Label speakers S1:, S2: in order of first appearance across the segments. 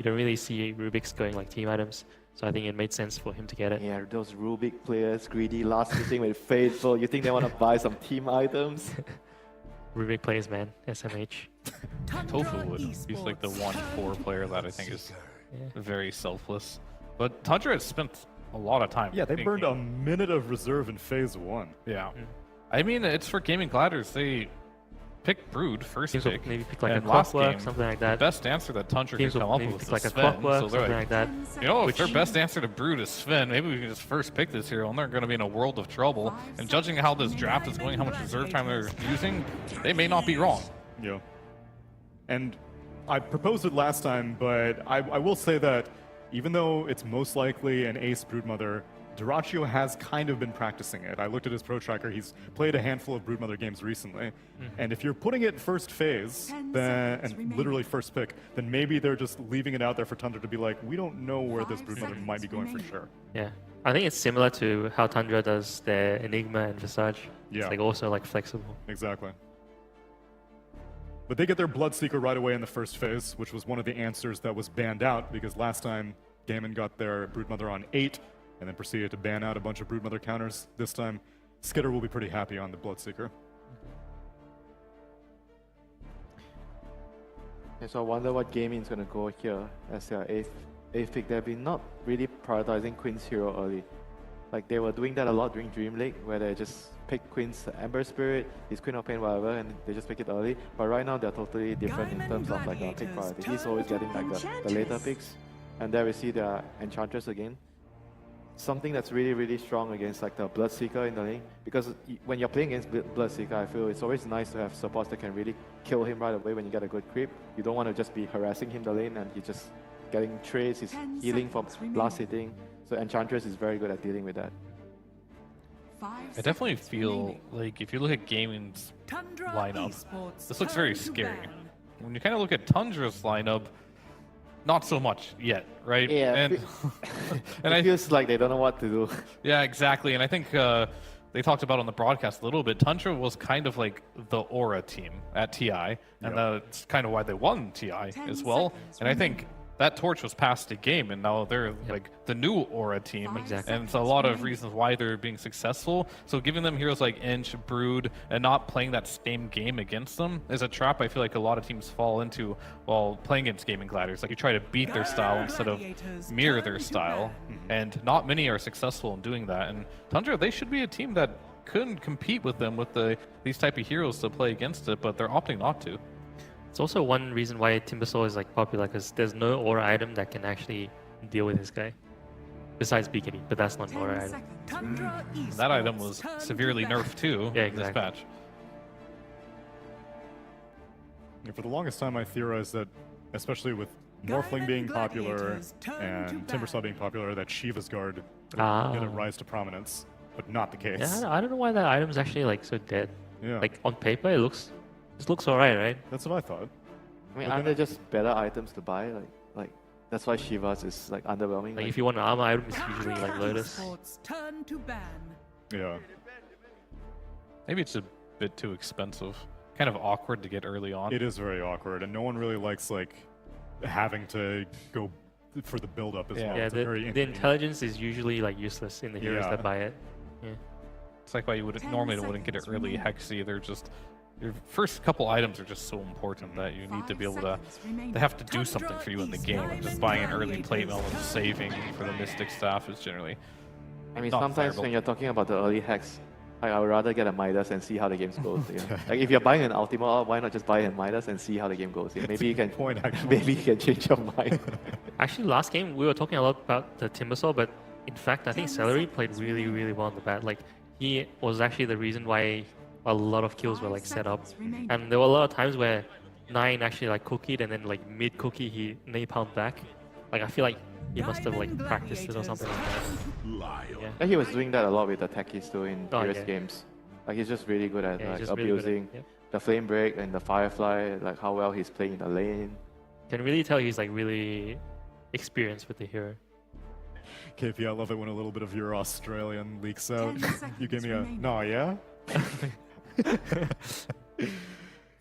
S1: you don't really see Rubik's going like team items. So I think it made sense for him to get it.
S2: Yeah, those Rubik players, greedy, last meeting with Faithful. You think they want to buy some team items?
S1: Rubik plays, man. SMH.
S3: Tofu would. He's like the 1-4 player that I think is
S1: Yeah.
S3: very selfless. But Tundra has spent a lot of time.
S4: Yeah, they
S3: in
S4: burned
S3: game.
S4: a minute of reserve in phase 1.
S3: Yeah. I mean, it's for Gaimin Gladiators. They pick Brood first
S1: Teams will
S3: pick.
S1: maybe pick like a
S3: and last
S1: clockwork,
S3: game,
S1: something like
S3: the
S1: that.
S3: best answer that Tundra could
S1: Teams
S3: come
S1: will
S3: up
S1: maybe
S3: with
S1: pick
S3: is
S1: like a
S3: Sven.
S1: clockwork,
S3: So they're
S1: something
S3: like,
S1: like that.
S3: you know, if their best answer to Brood is Sven, maybe we can just first pick this hero and they're going to be in a world of trouble. And judging how this draft is going, how much reserve time they're using, they may not be wrong.
S4: Yeah. And I proposed it last time, but I will say that even though it's most likely an ace Broodmother, Duraccio has kind of been practicing it. I looked at his pro tracker. He's played a handful of Broodmother games recently. And if you're putting it first phase, then, and literally first pick, then maybe they're just leaving it out there for Tundra to be like, we don't know where this Broodmother might be going for sure.
S1: Yeah. I think it's similar to how Tundra does their Enigma and Visage.
S4: Yeah.
S1: It's like also like flexible.
S4: Exactly. But they get their Bloodseeker right away in the first phase, which was one of the answers that was banned out because last time Gaimin got their Broodmother on 8 and then proceeded to ban out a bunch of Broodmother counters. This time, Skitter will be pretty happy on the Bloodseeker.
S2: Yeah, so I wonder what Gaimin's going to go here as their eighth pick. They've been not really prioritizing Queen's hero early. Like they were doing that a lot during Dream League, where they just pick Queen's Ember Spirit, his Queen of Pain, whatever, and they just pick it early. But right now they're totally different in terms of like a pick priority. He's always getting like the later picks. And there we see their Enchantress again. Something that's really, really strong against like the Bloodseeker in the lane. Because when you're playing against Bloodseeker, I feel it's always nice to have supports that can really kill him right away when you get a good creep. You don't want to just be harassing him the lane and he's just getting trades, he's healing from blast hitting. So Enchantress is very good at dealing with that.
S3: I definitely feel like if you look at Gaimin's lineup, this looks very scary. When you kind of look at Tundra's lineup, not so much yet, right?
S2: Yeah,
S3: and
S2: it feels like they don't know what to do.
S3: Yeah, exactly. And I think they talked about on the broadcast a little bit. Tundra was kind of like the Aura team at TI, and that's kind of why they won TI as well. And I think that torch was passed to Game, and now they're like the new Aura team.
S1: Exactly.
S3: And it's a lot of reasons why they're being successful. So giving them heroes like Inch, Brood, and not playing that same game against them is a trap I feel like a lot of teams fall into while playing against Gaimin Gladiators. Like you try to beat their style instead of mirror their style. And not many are successful in doing that. And Tundra, they should be a team that couldn't compete with them with these type of heroes to play against it, but they're opting not to.
S1: It's also one reason why Timbersaw is like popular, because there's no aura item that can actually deal with this guy. Besides BKB, but that's not an aura item.
S3: That item was severely nerfed too in this patch.
S4: Yeah, for the longest time, I theorized that, especially with Morphling being popular and Timbersaw being popular, that Shiva's Guard would get a rise to prominence, but not the case.
S1: Yeah, I don't know why that item's actually like so dead.
S4: Yeah.
S1: Like on paper, it looks alright, right?
S4: That's what I thought.
S2: I mean, aren't there just better items to buy? Like that's why Shiva's is like underwhelming.
S1: Like if you want an armor item, it's usually like Lotus.
S4: Yeah.
S3: Maybe it's a bit too expensive. Kind of awkward to get early on.
S4: It is very awkward, and no one really likes like having to go for the build-up as well.
S1: Yeah,
S4: It's
S1: the intelligence is usually like useless in the heroes that buy it. Yeah.
S3: It's like why you normally wouldn't get it early Hexy. They're just your first couple items are just so important that you need to be able to. They have to do something for you in the game. And just buying an early plate mill and saving for the Mystic Staff is generally.
S2: I mean,
S3: not
S2: sometimes
S3: viable.
S2: when you're talking about the early hacks, I would rather get a Midas and see how the game goes. Like if you're buying an Ultima, why not just buy a Midas and see how the game goes? Maybe you can maybe you can change your mind.
S1: Actually, last game we were talking a lot about the Timbersaw, but in fact, I think Celery played really, really well in the bat. Like he was actually the reason why a lot of kills were like set up, and there were a lot of times where 9 actually like cookied, and then like mid cookie he napalmed back. Like I feel like he must have like practiced it or something like that. Yeah.
S2: And he was doing that a lot with the techies too in previous
S1: yeah.
S2: games. Like he's just really good at
S1: Yeah,
S2: like
S1: he's just really good at-
S2: abusing
S1: yep.
S2: the flame break and the firefly, like how well he's playing in the lane.
S1: Can really tell he's like really experienced with the hero.
S4: KP, I love it when a little bit of your Australian leaks out. You give me a, no, yeah?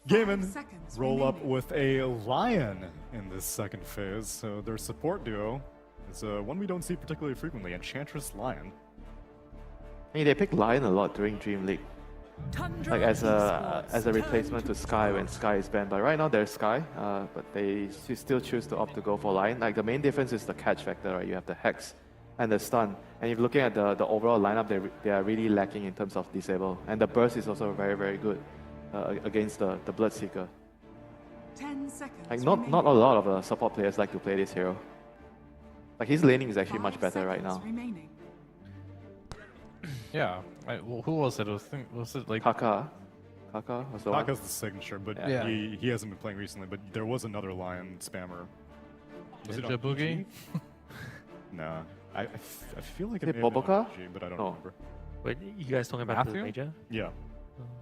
S4: Gaimin
S5: seconds
S4: roll up
S5: remaining.
S4: with a Lion in this second phase, so their support duo is one we don't see particularly frequently, Enchantress Lion.
S2: I mean, they pick Lion a lot during Dream League,
S5: Tundra
S2: like as
S5: Esports
S2: a replacement
S5: turn
S2: to Sky when
S5: gold.
S2: Sky is banned. But right now there's Sky, but they still choose to opt to go for Lion. Like the main difference is the catch factor, right? You have the Hex and the stun. And if you're looking at the overall lineup, they are really lacking in terms of disable. And the burst is also very, very good against the Bloodseeker.
S5: 10 seconds
S2: Like not a
S5: remaining.
S2: lot of support players like to play this hero. Like his laning is actually
S5: 5
S2: much better right
S5: seconds
S2: now.
S5: remaining.
S3: Yeah. Well, who was it? Was it like
S2: Kaka was the one.
S4: Taka's the signature, but
S3: Yeah.
S4: he hasn't been playing recently. But there was another Lion spammer. Was it
S3: Ninja
S4: on
S3: Boogie?
S4: PG? Nah, I feel like
S2: Is
S4: it
S2: it
S4: may have been on
S2: Boboka?
S4: PG, but I don't
S2: No.
S4: remember.
S1: Wait, you guys talking about the
S3: Matthew?
S1: major?
S4: Yeah,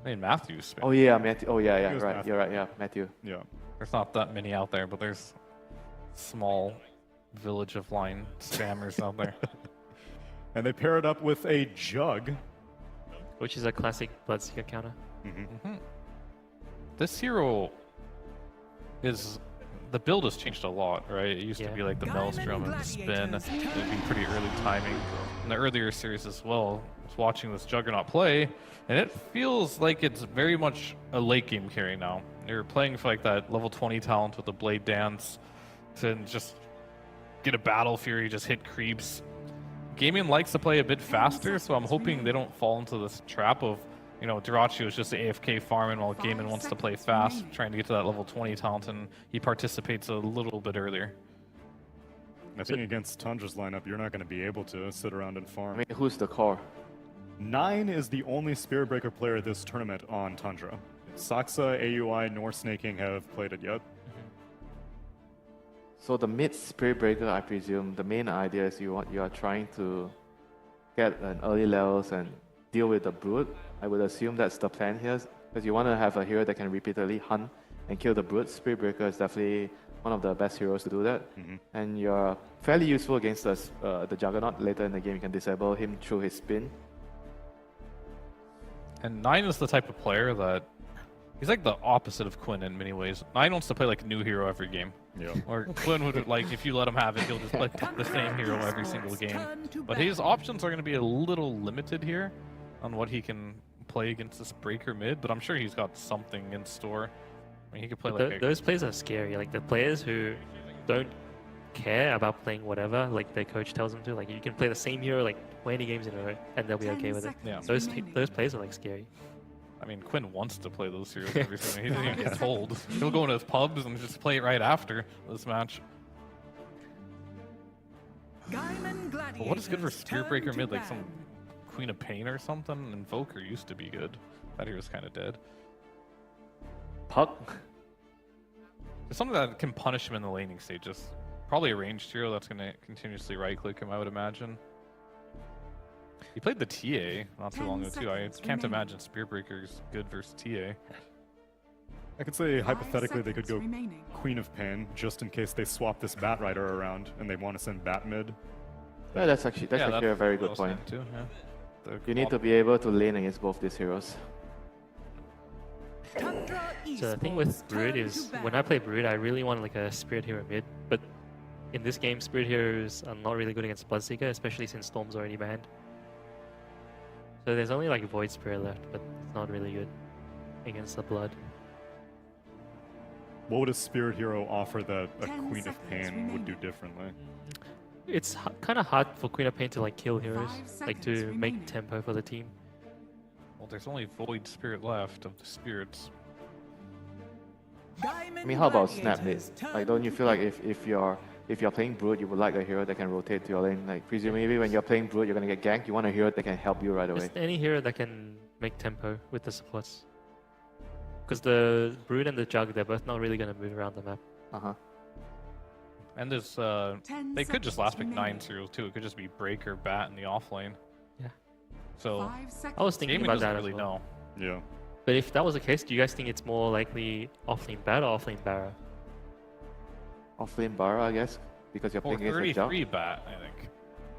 S3: I mean, Matthews.
S2: Oh yeah, Matthew. Oh yeah,
S4: He
S2: yeah,
S4: was
S2: right.
S4: Matthew.
S2: You're right. Yeah, Matthew.
S4: yeah.
S3: There's not that many out there, but there's small village of line spammers out there.
S4: And they pair it up with a Jug.
S1: Which is a classic Bloodseeker counter.
S3: This hero is the build has changed a lot, right? It used to
S1: Yeah.
S3: be like the
S5: Gaimin
S3: Maelstrom and the spin.
S5: Gladiators
S3: It'd be pretty early timing. In the earlier series as well, I was watching this Juggernaut play, and it feels like it's very much a late game carry now. You're playing for like that level 20 talent with the Blade Dance to just get a Battle Fury, just hit creeps. Gaimin likes to play a bit faster, so I'm hoping they don't fall into this trap of, you know, Dyrachyo is just AFK farming while
S5: 5
S3: Gaimin wants to play
S5: seconds
S3: fast,
S5: remaining.
S3: trying to get to that level 20 talent, and he participates a little bit earlier.
S4: I think against Tundra's lineup, you're not going to be able to sit around and farm.
S2: I mean, who's the core?
S4: 9 is the only Spirit Breaker player this tournament on Tundra. Saksa, AUI, nor Snaking have played it yet.
S2: So the mid Spirit Breaker, I presume, the main idea is you are trying to get an early levels and deal with the Brood. I would assume that's the plan here, because you want to have a hero that can repeatedly hunt and kill the Brood. Spirit Breaker is definitely one of the best heroes to do that. And you're fairly useful against the Juggernaut. Later in the game, you can disable him through his spin.
S3: And 9 is the type of player that he's like the opposite of Quinn in many ways. 9 wants to play like a new hero every game.
S4: Yeah.
S3: Or Quinn would like, if you let him have it, he'll just play the same hero every single game. But his options are going to be a little limited here on what he can play against this breaker mid. But I'm sure he's got something in store. I mean, he could play like
S1: Those players are scary. Like the players who don't care about playing whatever, like their coach tells them to. Like you can play the same hero like 20 games in a row, and they'll be okay with it.
S3: Yeah.
S1: Those players are like scary.
S3: I mean, Quinn wants to play those heroes every single. He doesn't even get told. He'll go into his pubs and just play it right after this match.
S5: Gaimin Gladiator.
S3: But what is good for Spirit Breaker mid? Like some Queen of Pain or something? Invoker used to be good. That hero's kind of dead.
S2: Puck?
S3: There's something that can punish him in the laning stages. Probably a ranged hero that's going to continuously right-click him, I would imagine. He played the TA not too
S5: 10
S3: long ago, too. I
S5: seconds
S3: can't
S5: remaining.
S3: imagine Spirit Breaker's good versus TA.
S4: I could say
S5: 5
S4: hypothetically they could go
S5: seconds remaining.
S4: Queen of Pain just in case they swap this Bat Rider around and they want to send Bat mid.
S2: Yeah, that's actually a very good point.
S3: Too, yeah. The
S2: You need to be able to lane against both these heroes.
S5: Tundra
S1: So the thing with
S5: Esports
S1: Brood
S5: turn
S1: is
S5: to
S1: when I play Brood, I really want like a Spirit Hero mid, but in this game, Spirit Heroes are not really good against Bloodseeker, especially since Storm's already banned. So there's only like Void Spirit left, but it's not really good against the Blood.
S4: What would a Spirit Hero offer that a
S5: 10
S4: Queen of
S5: seconds
S4: Pain would do
S5: remaining.
S4: differently?
S1: It's kind of hard for Queen of Pain to like kill heroes,
S5: 5
S1: like
S5: seconds
S1: to make
S5: remaining.
S1: tempo for the team.
S3: Well, there's only Void Spirit left of the spirits.
S2: I mean, how about Snap mid? Like, don't you feel like if you're playing Brood, you would like a hero that can rotate to your lane? Like, presumably when you're playing Brood, you're gonna get ganked. You want a hero that can help you right away.
S1: Just any hero that can make tempo with the supports. Because the Brood and the Jug, they're both not really going to move around the map.
S3: And there's,
S5: 10
S3: they could just
S5: seconds
S3: last pick
S5: remaining.
S3: 9 cereals too. It could just be Break or Bat in the off lane.
S1: Yeah.
S3: So,
S5: 5 seconds
S1: I was thinking
S3: Gaming
S1: about
S3: doesn't
S1: that as
S3: really
S1: well.
S3: know.
S4: Yeah.
S1: But if that was the case, do you guys think it's more likely offlane Bat or offlane Barra?
S2: Offlane Bara, I guess, because you're
S3: Or
S2: playing against a Jug.
S3: 33 Bat, I think.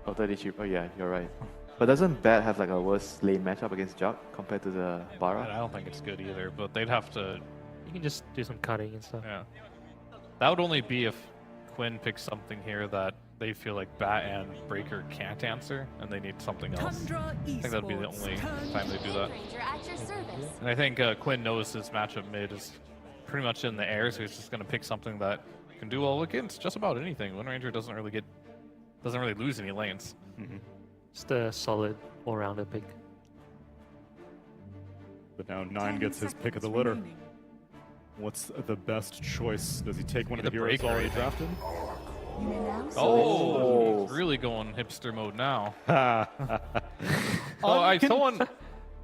S2: Oh, 33. Oh yeah, you're right. But doesn't Bat have like a worse lane matchup against Jug compared to the
S3: I
S2: Bara?
S3: don't think it's good either, but they'd have to
S1: You can just do some cutting and stuff.
S3: Yeah. That would only be if Quinn picks something here that they feel like Bat and Breaker can't answer, and they need something else.
S5: Tundra Esports.
S3: I think that'd be the only time they do that.
S6: Ranger at your service.
S3: And I think Quinn knows his matchup mid is pretty much in the air, so he's just going to pick something that can do well against just about anything. Wind Ranger doesn't really lose any lanes.
S1: Just a solid all-rounder pick.
S4: But now 9
S5: 10
S4: gets his pick of the
S5: seconds
S4: litter.
S5: remaining.
S4: What's the best choice? Does he take one of
S3: The
S4: the heroes
S3: Breaker,
S4: already
S3: I think.
S4: drafted?
S5: You may now
S3: Oh,
S2: Oh.
S3: he's really going hipster mode now.
S4: Uncon-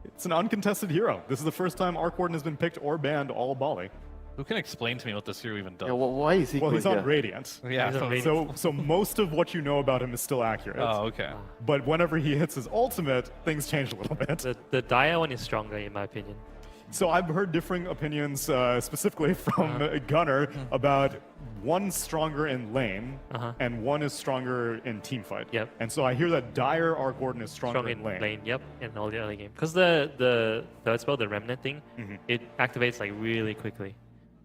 S4: It's an uncontested hero. This is the first time Arc Warden has been picked or banned all Bali.
S3: Who can explain to me what this hero even does?
S2: Yeah, why is he
S4: Well, he's
S2: going
S4: on
S2: here?
S4: Radiant.
S3: Yeah,
S1: He's on
S3: so-
S1: Radiant.
S4: So most of what you know about him is still accurate.
S3: Oh, okay.
S4: But whenever he hits his ultimate, things change a little bit.
S1: The Dire one is stronger in my opinion.
S4: So I've heard differing opinions, specifically from Gunner, about one stronger in lane and one is stronger in teamfight.
S1: Yep.
S4: And so I hear that Dire Arc Warden is stronger
S1: Strong
S4: in lane.
S1: yep, in all the other game. Because the third spell, the Remnant thing, it activates like really quickly.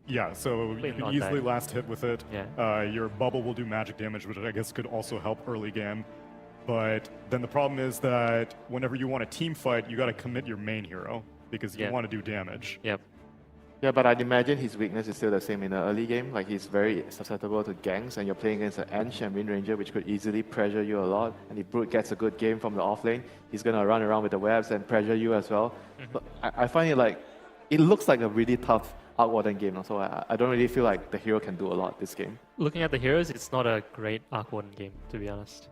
S4: Yeah, so you
S1: Wait,
S4: can
S1: not
S4: easily
S1: that.
S4: last hit with it.
S1: Yeah.
S4: Your bubble will do magic damage, which I guess could also help early game. But then the problem is that whenever you want a team fight, you got to commit your main hero because you
S1: Yeah.
S4: want to do damage.
S1: Yep.
S2: Yeah, but I'd imagine his weakness is still the same in the early game. Like he's very susceptible to ganks, and you're playing against an Ench and Wind Ranger, which could easily pressure you a lot. And if Brute gets a good game from the off lane, he's gonna run around with the webs and pressure you as well. But I find it like it looks like a really tough Arc Warden game. So I don't really feel like the hero can do a lot this game.
S1: Looking at the heroes, it's not a great Arc Warden game, to be honest.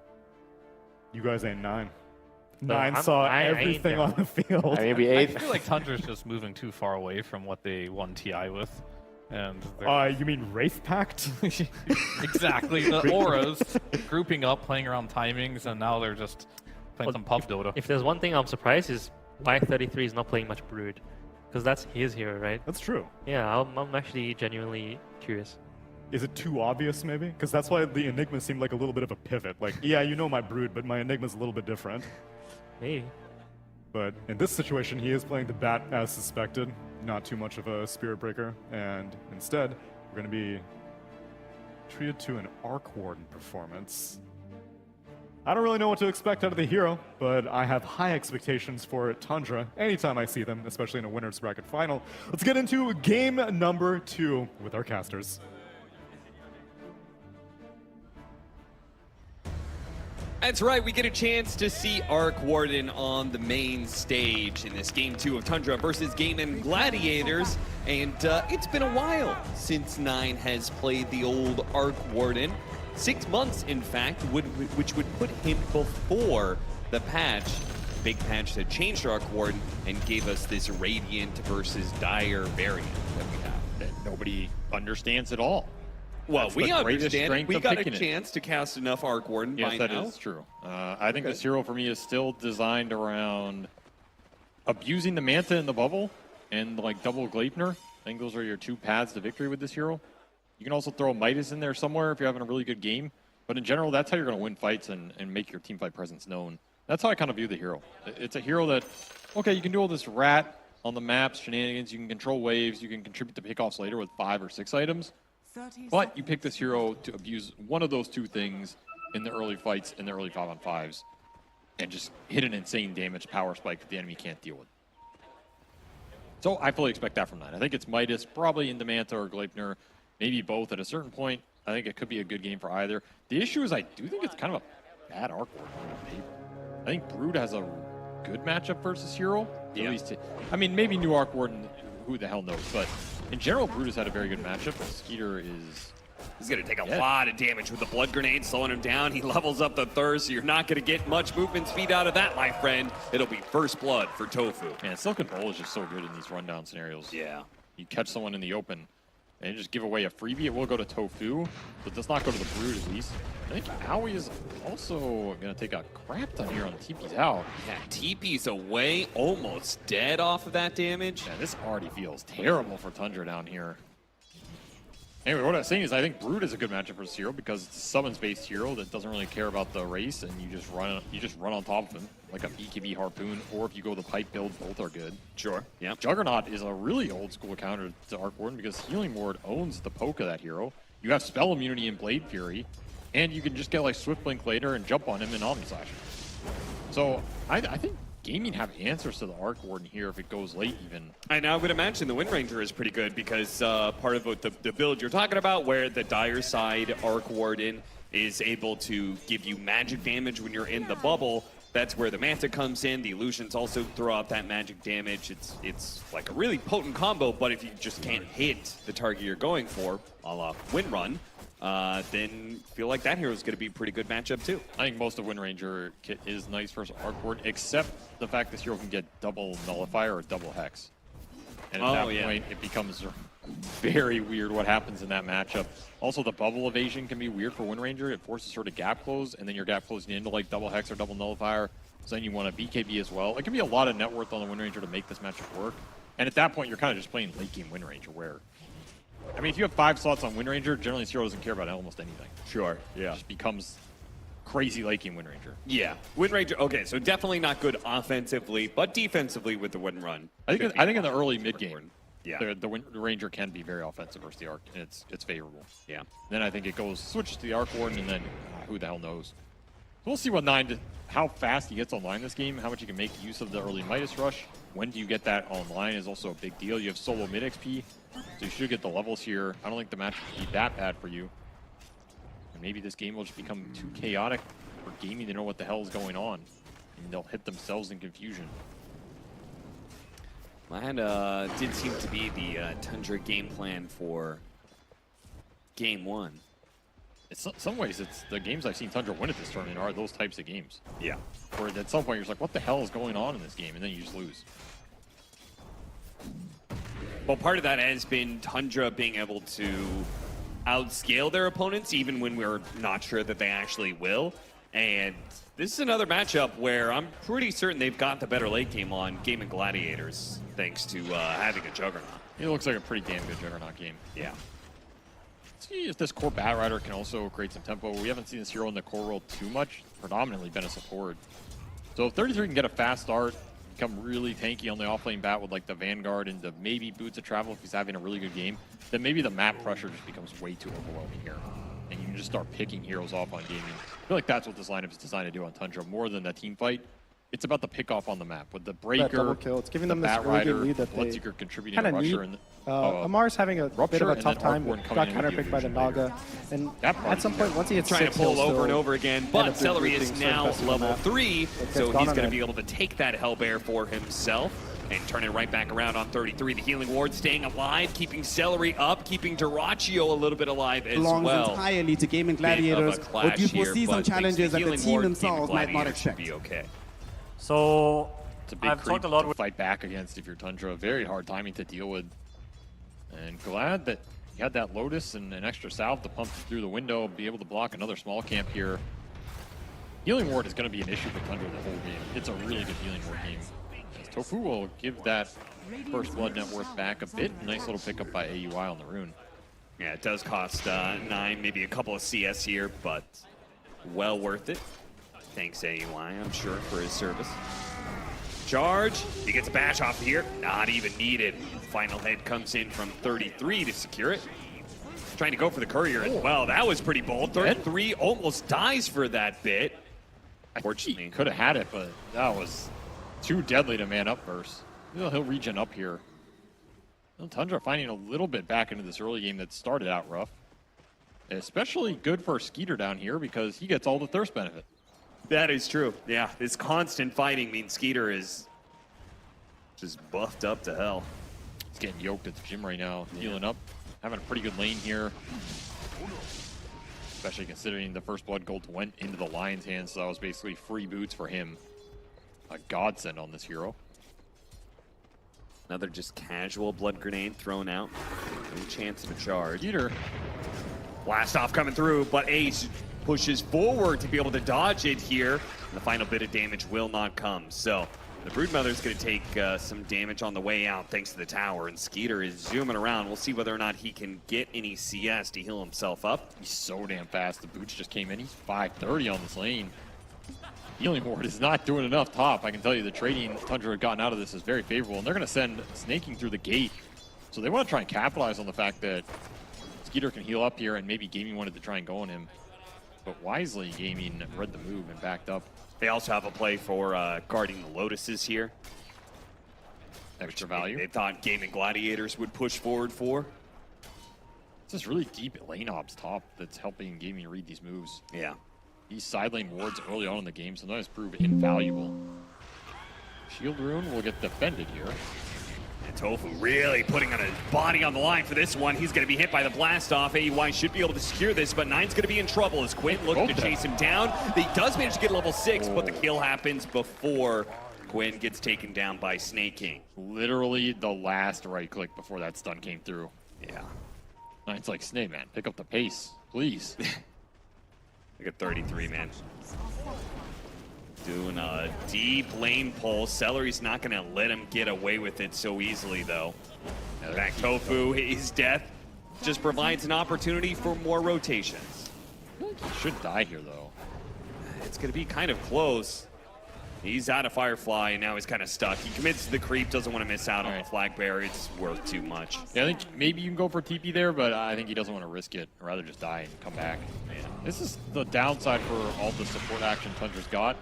S4: You guys ain't 9.
S1: No,
S4: 9
S1: I'm-
S4: saw
S1: I ain't
S4: everything
S1: down.
S4: on the field.
S2: I mean, we
S3: I
S2: ate.
S3: feel like Tundra's just moving too far away from what they won TI with. And they're-
S4: You mean Wraith Pact?
S3: exactly, the auras grouping up, playing around timings, and now they're just playing
S1: Well,
S3: some pub Dota.
S1: If there's one thing I'm surprised is why 33 is not playing much Brood. Because that's his hero, right?
S4: That's true.
S1: Yeah, I'm actually genuinely curious.
S4: Is it too obvious, maybe? Because that's why the Enigma seemed like a little bit of a pivot. Like, yeah, you know my Brood, but my Enigma's a little bit different.
S1: Maybe.
S4: But in this situation, he is playing the Bat as suspected. Not too much of a Spirit Breaker. And instead, we're going to be treated to an Arc Warden performance. I don't really know what to expect out of the hero, but I have high expectations for Tundra anytime I see them, especially in a winner's bracket final. Let's get into game number 2 with our casters.
S7: That's right, we get a chance to see Arc Warden on the main stage in this Game 2 of Tundra versus Gaimin Gladiators. And it's been a while since 9 has played the old Arc Warden. 6 months, in fact, which would put him before the patch. Big patch that changed Arc Warden and gave us this Radiant versus Dire variant that we have.
S8: That nobody understands at all.
S7: Well,
S8: That's
S7: we
S8: the greatest
S7: understand it.
S8: strength
S7: We
S8: of
S7: got a
S8: picking it.
S7: chance to cast enough Arc Warden
S8: Yes,
S7: by
S8: that
S7: now.
S8: is true. I think this hero for me is still designed around abusing the Manta in the bubble and like double Gleipnir. I think those are your 2 paths to victory with this hero. You can also throw Midas in there somewhere if you're having a really good game. But in general, that's how you're going to win fights and make your team fight presence known. That's how I kind of view the hero. It's a hero that, okay, you can do all this rat on the maps, shenanigans, you can control waves, you can contribute to pickoffs later with 5 or 6 items.
S5: 30
S8: But you pick this hero to abuse one of those 2 things in the early fights, in the early 5-on-5s, and just hit an insane damage power spike that the enemy can't deal with. So I fully expect that from 9. I think it's Midas, probably into Manta or Gleipnir, maybe both at a certain point. I think it could be a good game for either. The issue is I do think it's kind of a bad Arc Warden on paper. I think Brood has a good matchup versus hero.
S7: Yeah.
S8: At least, I mean, maybe new Arc Warden, who the hell knows, but in general, Brood has had a very good matchup. Skeeter is...
S7: He's going to take a
S8: Yeah.
S7: lot of damage with the blood grenade, slowing him down. He levels up the thirst, so you're not going to get much movement speed out of that, my friend. It'll be first blood for Tofu.
S8: Man, Silken Bowl is just so good in these rundown scenarios.
S7: Yeah.
S8: You catch someone in the open and just give away a freebie. It will go to Tofu, but does not go to the Brood at least. I think Aoi is also going to take a crap ton here on TP's out.
S7: Yeah, TP's away, almost dead off of that damage.
S8: Man, this already feels terrible for Tundra down here. Anyway, what I was saying is I think Brood is a good matchup for this hero because it's a summons-based hero that doesn't really care about the race, and you just run on top of him like a BKB Harpoon, or if you go the pipe build, both are good.
S7: Sure. Yeah.
S8: Juggernaut is a really old school counter to Arc Warden because Healing Ward owns the poke of that hero. You have spell immunity in Blade Fury, and you can just get like Swift Blink later and jump on him in Omnislash. So I think Gaimin have answers to the Arc Warden here if it goes late even.
S7: And I would imagine the Wind Ranger is pretty good because part of the build you're talking about where the Dire side Arc Warden is able to give you magic damage when you're in the bubble. That's where the Manta comes in. The illusions also throw out that magic damage. It's like a really potent combo, but if you just can't hit the target you're going for, a la Wind Run, then feel like that hero is going to be a pretty good matchup too.
S8: I think most of Wind Ranger kit is nice versus Arc Warden, except the fact this hero can get double Nullifier or double Hex. And at that point, it becomes very weird what happens in that matchup. Also, the bubble evasion can be weird for Wind Ranger. It forces her to gap close, and then you're gap closing into like double Hex or double Nullifier. So then you want a BKB as well. It can be a lot of net worth on the Wind Ranger to make this matchup work. And at that point, you're kind of just playing late game Wind Ranger where, I mean, if you have 5 slots on Wind Ranger, generally this hero doesn't care about almost anything.
S7: Sure, yeah.
S8: It just becomes crazy late game Wind Ranger.
S7: Yeah, Wind Ranger, okay, so definitely not good offensively, but defensively with the Wind Run.
S8: I think in the early mid game,
S7: yeah,
S8: the Wind Ranger can be very offensive versus the Arc, and it's favorable.
S7: Yeah.
S8: Then I think it switches to the Arc Warden, and then who the hell knows. So we'll see how fast he gets online this game, how much you can make use of the early Midas Rush. When do you get that online is also a big deal. You have solo mid XP, so you should get the levels here. I don't think the match will be that bad for you. And maybe this game will just become too chaotic for Gaimin to know what the hell is going on, and they'll hit themselves in confusion.
S7: That did seem to be the Tundra game plan for game 1.
S8: In some ways, it's the games I've seen Tundra win at this tournament are those types of games.
S7: Yeah.
S8: Where at some point you're just like, what the hell is going on in this game? And then you just lose.
S7: Well, part of that has been Tundra being able to outscale their opponents, even when we're not sure that they actually will. And this is another matchup where I'm pretty certain they've got the better late game on Gaimin Gladiators, thanks to having a Juggernaut.
S8: It looks like a pretty damn good Juggernaut game.
S7: Yeah.
S8: Let's see if this core Bat Rider can also create some tempo. We haven't seen this hero in the core world too much, predominantly been a support. So if 33 can get a fast start, become really tanky on the offlane bat with like the Vanguard and the maybe Boots of Travel if he's having a really good game, then maybe the map pressure just becomes way too overwhelming here. And you can just start picking heroes off on Gaimin. I feel like that's what this lineup is designed to do on Tundra, more than the team fight. It's about the pick off on the map with the Breaker,
S6: double kill. It's giving them this
S8: Bat
S6: really
S8: Rider,
S6: good lead that they
S8: Bloodseeker contributing to
S6: kind of need.
S8: Rusher. And
S6: Amar's having a bit of a
S8: and
S6: tough
S8: then
S6: time.
S8: Arc Warden
S6: Got
S8: coming in with
S6: counterpicked
S8: the
S6: by the
S8: illusion
S6: Naga. And
S8: That part
S6: at some point, once he hits
S7: Trying to
S6: 6,
S7: pull
S6: he'll
S7: over and
S6: still
S7: over again,
S6: end
S7: but
S6: up
S7: Celery
S6: doing
S7: is
S6: things
S7: now
S6: fast on the
S7: level
S6: map.
S7: 3,
S6: gets
S7: so
S6: gone
S7: he's
S6: on
S7: going to
S6: it.
S7: be able to take that Hellbear for himself and turn it right back around on 33. The Healing Ward staying alive, keeping Celery up, keeping Dyrachio a little bit alive as
S9: belongs
S7: well.
S9: entirely to Gaimin
S7: Bit of a
S9: Gladiators,
S7: clash
S9: but you
S7: here,
S9: foresee some
S7: but thanks to
S9: challenges that the
S7: Healing
S9: team
S7: Ward,
S9: themselves
S7: Gaimin
S9: might not
S7: Gladiators should
S9: expect.
S7: be okay.
S10: So
S8: It's a big
S10: I've
S8: creep
S10: talked a lot
S8: to
S10: with
S8: fight back against if you're Tundra. Very hard timing to deal with. And glad that he had that Lotus and an extra salve to pump through the window, be able to block another small camp here. Healing Ward is going to be an issue for Tundra the whole game. It's a really good Healing Ward game. As Tofu will give that first blood net worth back a bit. Nice little pickup by AUI on the rune.
S7: Yeah, it does cost 9, maybe a couple of CS here, but well worth it. Thanks AUI, I'm sure, for his service. Charge, he gets a bash off here, not even needed. Final hit comes in from 33 to secure it. Trying to go for the courier as well. That was pretty bold. 33 almost dies for that bit. Unfortunately,
S8: Could have had it, but that was too deadly to man up first. He'll regen up here. Well, Tundra finding a little bit back into this early game that started out rough. Especially good for Skeeter down here because he gets all the thirst benefit.
S7: that is true. Yeah, this constant fighting means Skeeter is just buffed up to hell.
S8: He's getting yoked at the gym right now, healing up, having a pretty good lane here. Especially considering the first blood gold went into the Lion's hands, so that was basically free boots for him. A godsend on this hero.
S7: Another just casual blood grenade thrown out. No chance of a charge.
S8: Skeeter.
S7: Blast off coming through, but Ace pushes forward to be able to dodge it here. And the final bit of damage will not come. So The Broodmother's going to take some damage on the way out thanks to the tower, and Skeeter is zooming around. We'll see whether or not he can get any CS to heal himself up.
S8: He's so damn fast. The boots just came in. He's 530 on this lane. Healing Ward is not doing enough top. I can tell you the trading Tundra had gotten out of this is very favorable, and they're going to send Snaking through the gate. So they want to try and capitalize on the fact that Skeeter can heal up here, and maybe Gaming wanted to try and go on him. But wisely, Gaming read the move and backed up.
S7: They also have a play for guarding the Lotuses here.
S8: Extra value.
S7: They thought Gaimin Gladiators would push forward for.
S8: It's this really deep lane ops top that's helping Gaming read these moves.
S7: Yeah.
S8: These side lane wards early on in the game sometimes prove invaluable. Shield Rune will get defended here.
S7: And Tofu really putting on his body on the line for this one. He's going to be hit by the blast off. AUI should be able to secure this, but Nine's going to be in trouble as Quinn looking to chase him down. He does manage to get level 6, but the kill happens before Quinn gets taken down by Snaking.
S8: Literally the last right click before that stun came through.
S7: Yeah.
S8: Nine's like, Snake, man, pick up the pace, please.
S7: Look at 33, man. Doing a deep lane pull. Celery's not going to let him get away with it so easily, though. Back Tofu, his death just provides an opportunity for more rotations.
S8: He should die here, though.
S7: It's going to be kind of close. He's out of Firefly, and now he's kind of stuck. He commits to the creep, doesn't want to miss out on the flag bearer. It's worth too much.
S8: Yeah, I think maybe you can go for TP there, but I think he doesn't want to risk it. I'd rather just die and come back. Man, this is the downside for all the support action Tundra's got.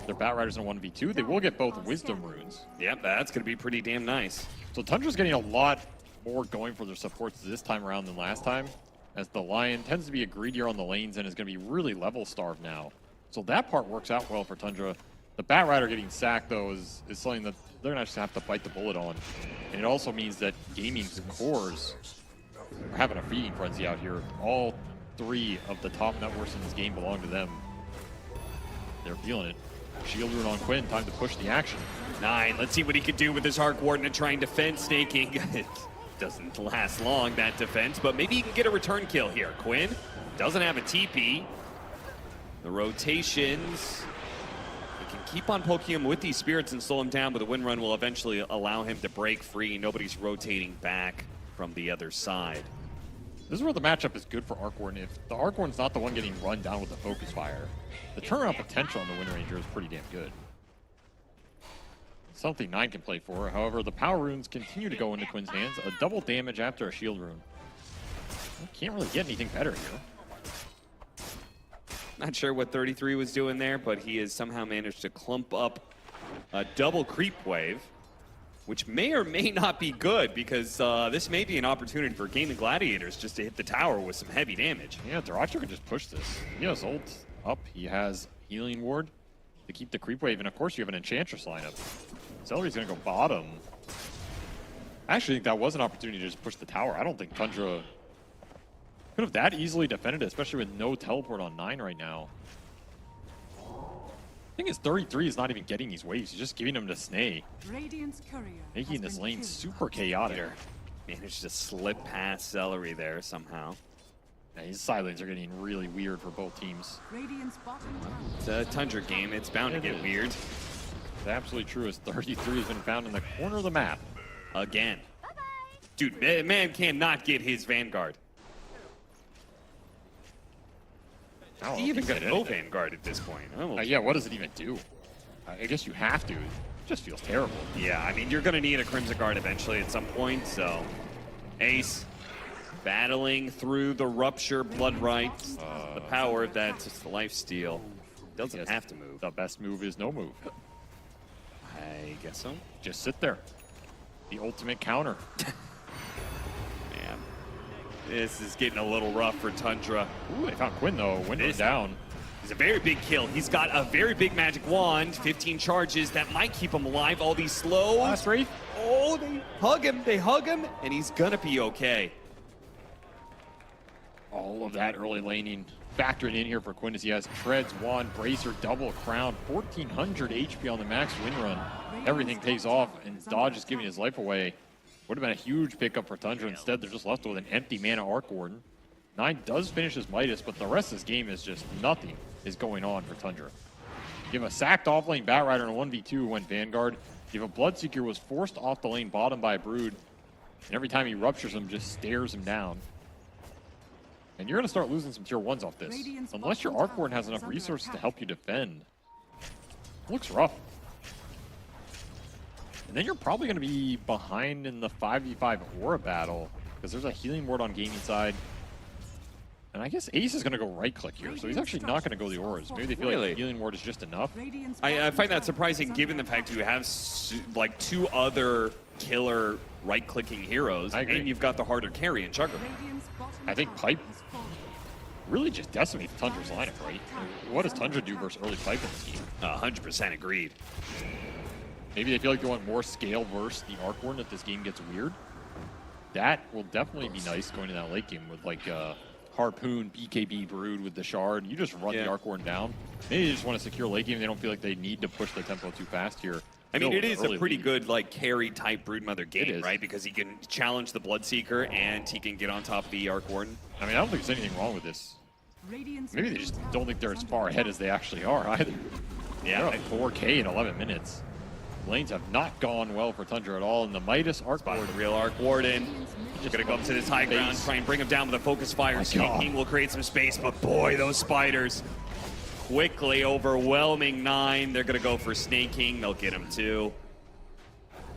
S8: They're Bat Riders in 1v2. They will get both Wisdom Runes.
S7: Yep, that's going to be pretty damn nice.
S8: So Tundra's getting a lot more going for their supports this time around than last time, as the Lion tends to be a greedier on the lanes and is going to be really level starved now. So that part works out well for Tundra. The Bat Rider getting sacked, though, is something that they're going to just have to bite the bullet on. And it also means that Gaming's cores are having a feeding frenzy out here. All 3 of the top networks in this game belong to them. They're feeling it. Shield Rune on Quinn, time to push the action.
S7: Nine, let's see what he could do with his Hark Warden to try and defend Snaking. It doesn't last long, that defense, but maybe he can get a return kill here. Quinn doesn't have a TP. The rotations, he can keep on poking him with these spirits and slow him down, but the wind run will eventually allow him to break free. Nobody's rotating back from the other side.
S8: This is where the matchup is good for Arc Warden. If the Arc Warden's not the one getting run down with the Focus Fire, the turnaround potential on the Wind Ranger is pretty damn good. Something 9 can play for. However, the Power Runes continue to go into Quinn's hands. A double damage after a Shield Rune. Can't really get anything better here.
S7: Not sure what 33 was doing there, but he has somehow managed to clump up a double creep wave, which may or may not be good, because this may be an opportunity for Gaimin Gladiators just to hit the tower with some heavy damage.
S8: Yeah, Daracho can just push this. He has ult up. He has Healing Ward to keep the creep wave, and of course you have an Enchantress lineup. Celery's going to go bottom. I actually think that was an opportunity to just push the tower. I don't think Tundra could have that easily defended it, especially with no teleport on 9 right now. I think his 33 is not even getting these waves. He's just giving them to Snay,
S5: Radiant's courier
S8: making
S5: has
S8: this
S5: been
S8: lane
S5: killed.
S8: super chaotic.
S7: Managed to slip past Celery there somehow.
S8: Yeah, his side lanes are getting really weird for both teams.
S5: Radiant's bottom tower.
S7: It's a Tundra game. It's bound to get weird.
S8: It's absolutely true, as 33 has been found in the corner of the map.
S7: Again. Dude, man cannot get his Vanguard.
S8: I don't
S7: He
S8: know
S7: even
S8: if
S7: got
S8: did
S7: no
S8: anything.
S7: Vanguard at this point.
S8: Yeah, what does it even do? I guess you have to. It just feels terrible.
S7: Yeah, I mean, you're going to need a Crimson Guard eventually at some point, so... Ace battling through the Rupture Blood Rites. The power of that lifesteal. Doesn't have to move.
S8: The best move is no move.
S7: I guess so.
S8: Just sit there. The ultimate counter.
S7: Man, this is getting a little rough for Tundra.
S8: Ooh, they found Quinn though. Window down.
S7: It's a very big kill. He's got a very big magic wand, 15 charges. That might keep him alive. All these slows.
S8: Last Wraith.
S7: Oh, they hug him, and he's gonna be okay.
S8: All of that early laning factoring in here for Quinn as he has Treads, Wand, Bracer, Double Crown, 1400 HP on the max win run. Everything takes off, and Dodge is giving his life away. Would have been a huge pickup for Tundra. Instead, they're just left with an empty mana Arc Warden. 9 does finish his Midas, but the rest of this game is just nothing is going on for Tundra. You have a sacked off lane Bat Rider and a 1v2 who went Vanguard. You have a Bloodseeker who was forced off the lane bottom by Brood. And every time he ruptures him, just stares him down. And you're going to start losing some tier 1s off this. Unless your Arc Warden has enough resources to help you defend. Looks rough. And then you're probably going to be behind in the 5v5 Aura battle. Because there's a healing ward on gaming side. And I guess Ace is going to go right-click here, so he's actually not going to go the auras. Maybe they feel like the healing ward is just enough.
S7: I find that surprising given the fact you have like 2 other killer right-clicking heroes, and you've got the harder carry in Chugger.
S8: I think Pipe really just decimates Tundra's lineup, right? What does Tundra do versus early Pipe in this game?
S7: 100% agreed.
S8: Maybe they feel like they want more scale versus the Arc Warden if this game gets weird. That will definitely be nice going to that late game with like Harpoon, BKB, Brood with the Shard. You just run the Arc Warden down. Maybe they just want to secure late game. They don't feel like they need to push the tempo too fast here.
S7: I mean, it is a pretty good like carry type Broodmother game, right? Because he can challenge the Bloodseeker and he can get on top of the Arc Warden.
S8: I mean, I don't think there's anything wrong with this. Maybe they just don't think they're as far ahead as they actually are either. Yeah, they're up 4K in 11 minutes. Lanes have not gone well for Tundra at all, and the Midas Arc Warden.
S7: Real Arc Warden. Just gonna go up to this high ground, try and bring him down with a focus fire. Snaking will create some space, but boy, those spiders quickly overwhelming 9. They're gonna go for snaking. They'll get him too.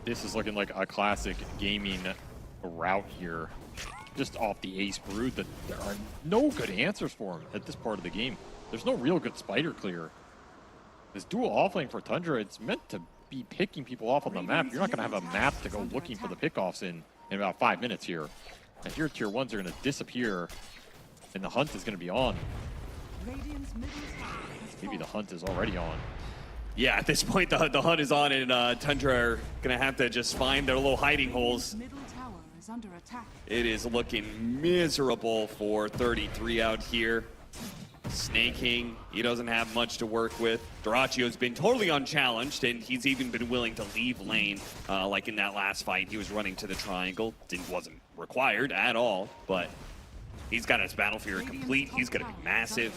S8: This is looking like a classic gaming route here. Just off the Ace Brood, that there are no good answers for him at this part of the game. There's no real good spider clear. This dual offlane for Tundra, it's meant to be picking people off on the map. You're not going to have a map to go looking for the pickoffs in about 5 minutes here. And your tier 1s are going to disappear, and the hunt is going to be on. Maybe the hunt is already on.
S7: Yeah, at this point, the hunt is on, and Tundra are going to have to just find their little hiding holes. It is looking miserable for 33 out here. Snaking, he doesn't have much to work with. Duracio's been totally unchallenged, and he's even been willing to leave lane. Like in that last fight, he was running to the triangle. Wasn't required at all, but he's got his Battle Fury complete. He's going to be massive.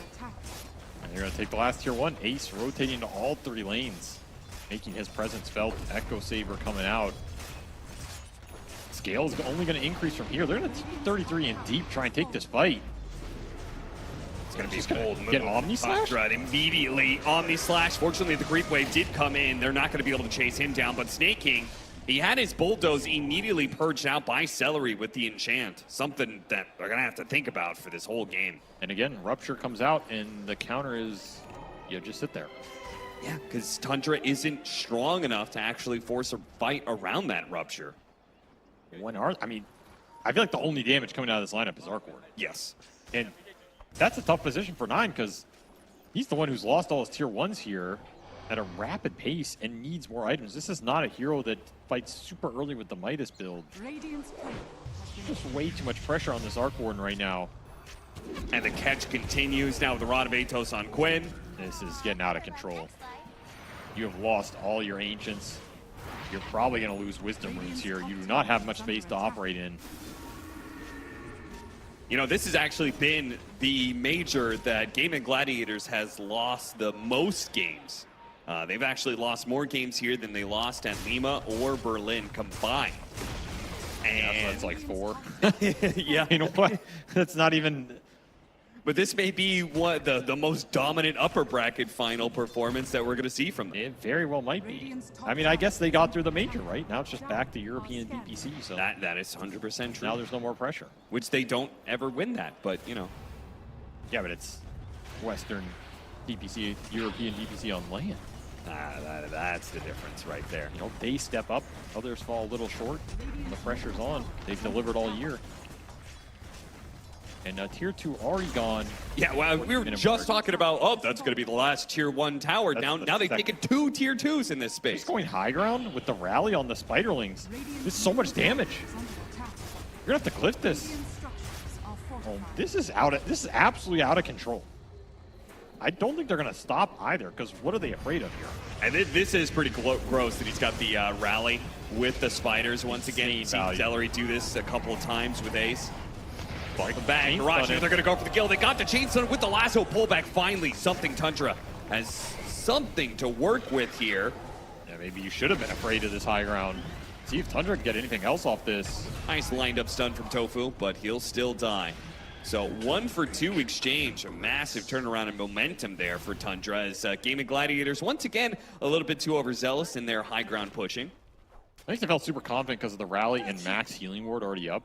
S8: And they're going to take the last tier 1. Ace rotating to all 3 lanes, making his presence felt. Echo Saber coming out. Scale is only going to increase from here. They're going to 33 in deep, try and take this fight.
S7: It's going to be a bold move.
S8: Get Omni Slash?
S7: Right, immediately. Omni Slash. Fortunately, the Creep Wave did come in. They're not going to be able to chase him down, but Snaking, he had his Bulldoze immediately purged out by Celery with the Enchant. Something that they're going to have to think about for this whole game.
S8: And again, Rupture comes out, and the counter is, you just sit there.
S7: Yeah, because Tundra isn't strong enough to actually force a fight around that Rupture.
S8: I mean, I feel like the only damage coming out of this lineup is Arc Warden.
S7: Yes.
S8: And that's a tough position for 9 because he's the one who's lost all his tier 1s here at a rapid pace and needs more items. This is not a hero that fights super early with the Midas build. Just way too much pressure on this Arc Warden right now.
S7: And the catch continues now with the Rod of Atos on Quinn.
S8: This is getting out of control. You have lost all your Ancients. You're probably going to lose Wisdom Runes here. You do not have much space to operate in.
S7: You know, this has actually been the major that Gaimin Gladiators has lost the most games. They've actually lost more games here than they lost at Lima or Berlin combined. And
S8: that's like 4.
S7: Yeah.
S8: You know what? That's not even...
S7: But this may be what the most dominant upper bracket final performance that we're going to see from them.
S8: It very well might be. I mean, I guess they got through the major, right? Now it's just back to European DPC. So
S7: that is 100% true.
S8: Now there's no more pressure.
S7: Which they don't ever win that, but you know.
S8: Yeah, but it's Western DPC, European DPC on land.
S7: That's the difference right there.
S8: You know, they step up, others fall a little short, and the pressure's on. They've delivered all year. And tier 2 already gone.
S7: Yeah, well, we were just talking about, that's going to be the last tier 1 tower. Now they've taken 2 tier 2s in this space.
S8: Just going high ground with the rally on the Spiderlings. This is so much damage. You're going to have to cliff this. Oh, this is absolutely out of control. I don't think they're going to stop either, because what are they afraid of here?
S7: And this is pretty gross that he's got the rally with the spiders once again. You've seen Celery do this a couple of times with Ace. The bang, Duraccio, they're going to go for the kill. They got the chain stun with the lasso pullback. Finally, something Tundra has something to work with here.
S8: Yeah, maybe you should have been afraid of this high ground. See if Tundra can get anything else off this.
S7: Nice lined up stun from Tofu, but he'll still die. So 1 for 2 exchange, a massive turnaround in momentum there for Tundra as Gaimin Gladiators once again a little bit too overzealous in their high ground pushing.
S8: I think they felt super confident because of the rally and max healing ward already up.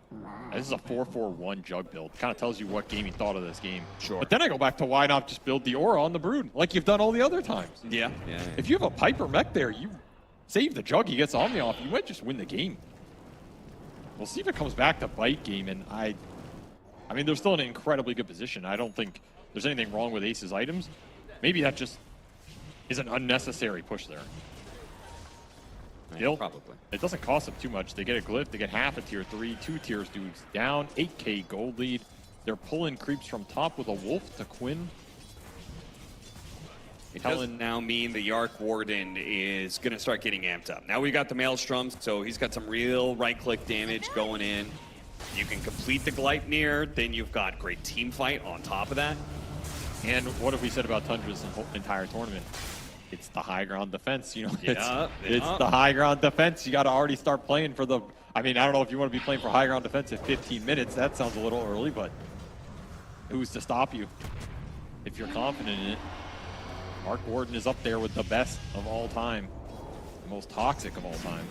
S8: This is a 4-4-1 jug build. Kind of tells you what Gaming thought of this game.
S7: Sure.
S8: But then I go back to why not just build the aura on the Brood like you've done all the other times.
S7: Yeah.
S8: If you have a Piper mech there, you save the jug, he gets Omni off, you might just win the game. We'll see if it comes back to bite game, and I mean, they're still in an incredibly good position. I don't think there's anything wrong with Ace's items. Maybe that just is an unnecessary push there. Still,
S7: probably.
S8: It doesn't cost them too much. They get a glyph, they get half a tier 3, 2 tiers dudes down, 8k gold lead. They're pulling creeps from top with a wolf to Quinn.
S7: It does now mean the Yark Warden is going to start getting amped up. Now we got the Maelstroms, so he's got some real right-click damage going in. You can complete the Gleipnir, then you've got great team fight on top of that.
S8: And what have we said about Tundra's entire tournament? It's the high ground defense, you know. It's the high ground defense. You got to already start playing for the. I mean, I don't know if you want to be playing for high ground defense in 15 minutes. That sounds a little early, but who's to stop you if you're confident in it? Mark Warden is up there with the best of all time, the most toxic of all time.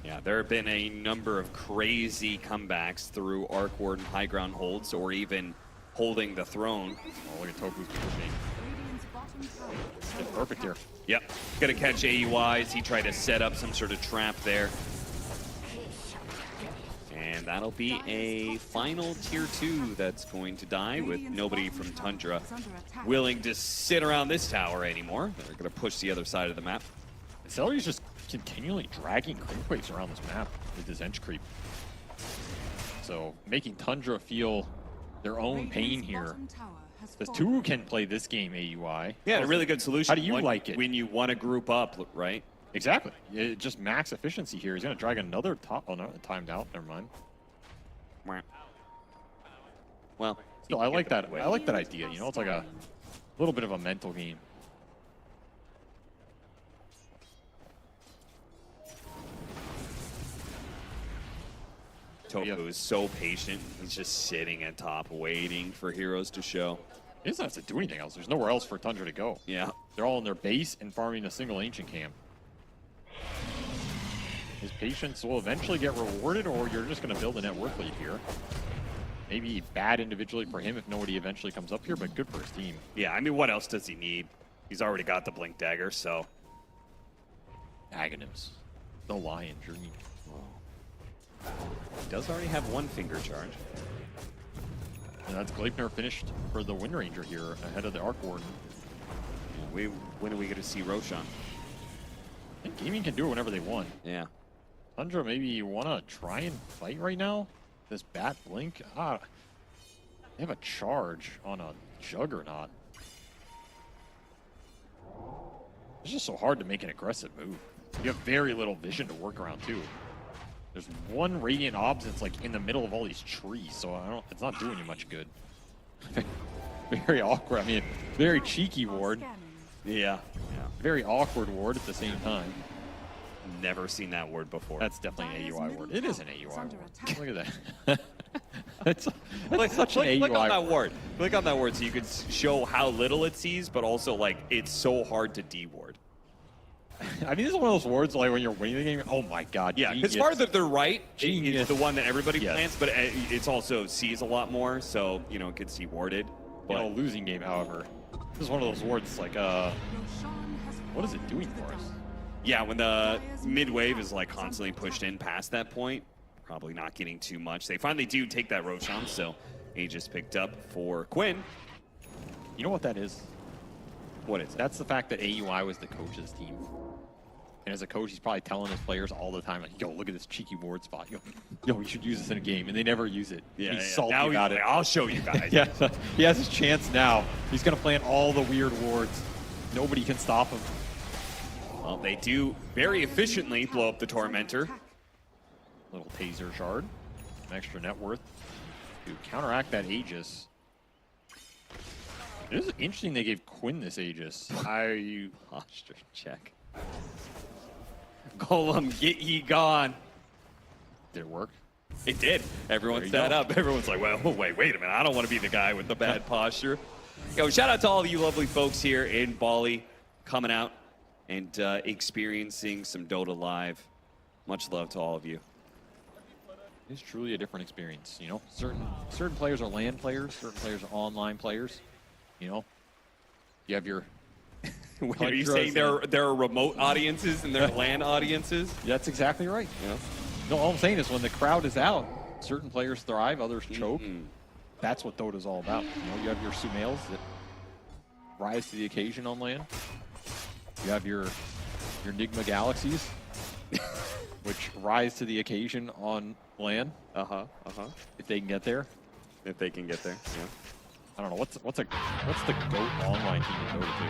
S7: Yeah, there have been a number of crazy comebacks through Arc Warden high ground holds or even holding the throne.
S8: Oh, look at Toku's positioning. It's perfect here.
S7: Yep, gonna catch AUIs. He tried to set up some sort of trap there. And that'll be a final tier 2 that's going to die with nobody from Tundra willing to sit around this tower anymore. They're gonna push the other side of the map.
S8: Celery's just continually dragging creep waves around this map with his Ench creep. So making Tundra feel their own pain here. The 2 can play this game AUI.
S7: Yeah, a really good solution.
S8: How do you like it?
S7: When you want to group up, right?
S8: Exactly. It just max efficiency here. He's going to drag another top. Oh, no, timed out. Never mind.
S7: Well,
S8: still, I like that. I like that idea. You know, it's like a little bit of a mental game.
S7: Tofu is so patient. He's just sitting at top, waiting for heroes to show.
S8: He doesn't have to do anything else. There's nowhere else for Tundra to go.
S7: Yeah.
S8: They're all in their base and farming a single ancient camp. His patience will eventually get rewarded, or you're just going to build a net worth lead here. Maybe bad individually for him if nobody eventually comes up here, but good for his team.
S7: Yeah, I mean, what else does he need? He's already got the Blink Dagger, so.
S8: Aghanims. The Lion Dream.
S7: He does already have 1 finger charge.
S8: And that's Gleipnir finished for the Wind Ranger here ahead of the Arc Warden.
S7: When are we going to see Roshan?
S8: I think Gaming can do it whenever they want.
S7: Yeah.
S8: Tundra, maybe you want to try and fight right now? This Bat Blink? They have a charge on a Juggernaut. It's just so hard to make an aggressive move. You have very little vision to work around, too. There's 1 Radiant Obs that's like in the middle of all these trees, so it's not doing you much good. Very awkward. I mean, very cheeky ward.
S7: Yeah.
S8: Very awkward ward at the same time.
S7: Never seen that word before.
S8: That's definitely an AUI ward. It is an AUI ward. Look at that. It's such an AUI
S7: Click on that
S8: ward.
S7: word. Click on that word so you can show how little it sees, but also like it's so hard to D-ward.
S8: I mean, this is one of those words like when you're winning the game. Oh my god!
S7: Yeah, it's farther to the right.
S8: Genius.
S7: It's the one that everybody plants, but it's also sees a lot more, so you know it gets C-warded.
S8: In a losing game, however, this is one of those words like, what is it doing for us?
S7: Yeah, when the mid wave is like constantly pushed in past that point, probably not getting too much. They finally do take that Roshan, so he just picked up for Quinn.
S8: You know what that is?
S7: What is it?
S8: That's the fact that AUI was the coach's team. And as a coach, he's probably telling his players all the time, like, yo, look at this cheeky ward spot. Yo, we should use this in a game. And they never use it.
S7: Yeah,
S8: he's salty
S7: now
S8: about
S7: like,
S8: it.
S7: I'll show you guys.
S8: Yeah, he has his chance now. He's going to plant all the weird wards. Nobody can stop him.
S7: Well, they do very efficiently blow up the Tormentor.
S8: Little taser shard. An extra net worth to counteract that Aegis. It is interesting they gave Quinn this Aegis.
S7: Posture check. Golem, get ye gone.
S8: Did it work?
S7: It did. Everyone sat up. Everyone's like, well, wait a minute. I don't want to be the guy with the bad posture. Yo, shout out to all of you lovely folks here in Bali coming out and experiencing some Dota live. Much love to all of you.
S8: It's truly a different experience, you know? Certain players are LAN players, certain players are online players, you know? You have your...
S7: Wait, are you saying there are remote audiences and there are LAN audiences?
S8: That's exactly right.
S7: Yeah.
S8: No, all I'm saying is when the crowd is out, certain players thrive, others choke. That's what Dota's all about. You know, you have your Sumails that rise to the occasion on LAN. You have your Nigma Galaxies, which rise to the occasion on LAN. If they can get there.
S7: If they can get there, yeah.
S8: I don't know, what's the GOAT online team in Dota 2?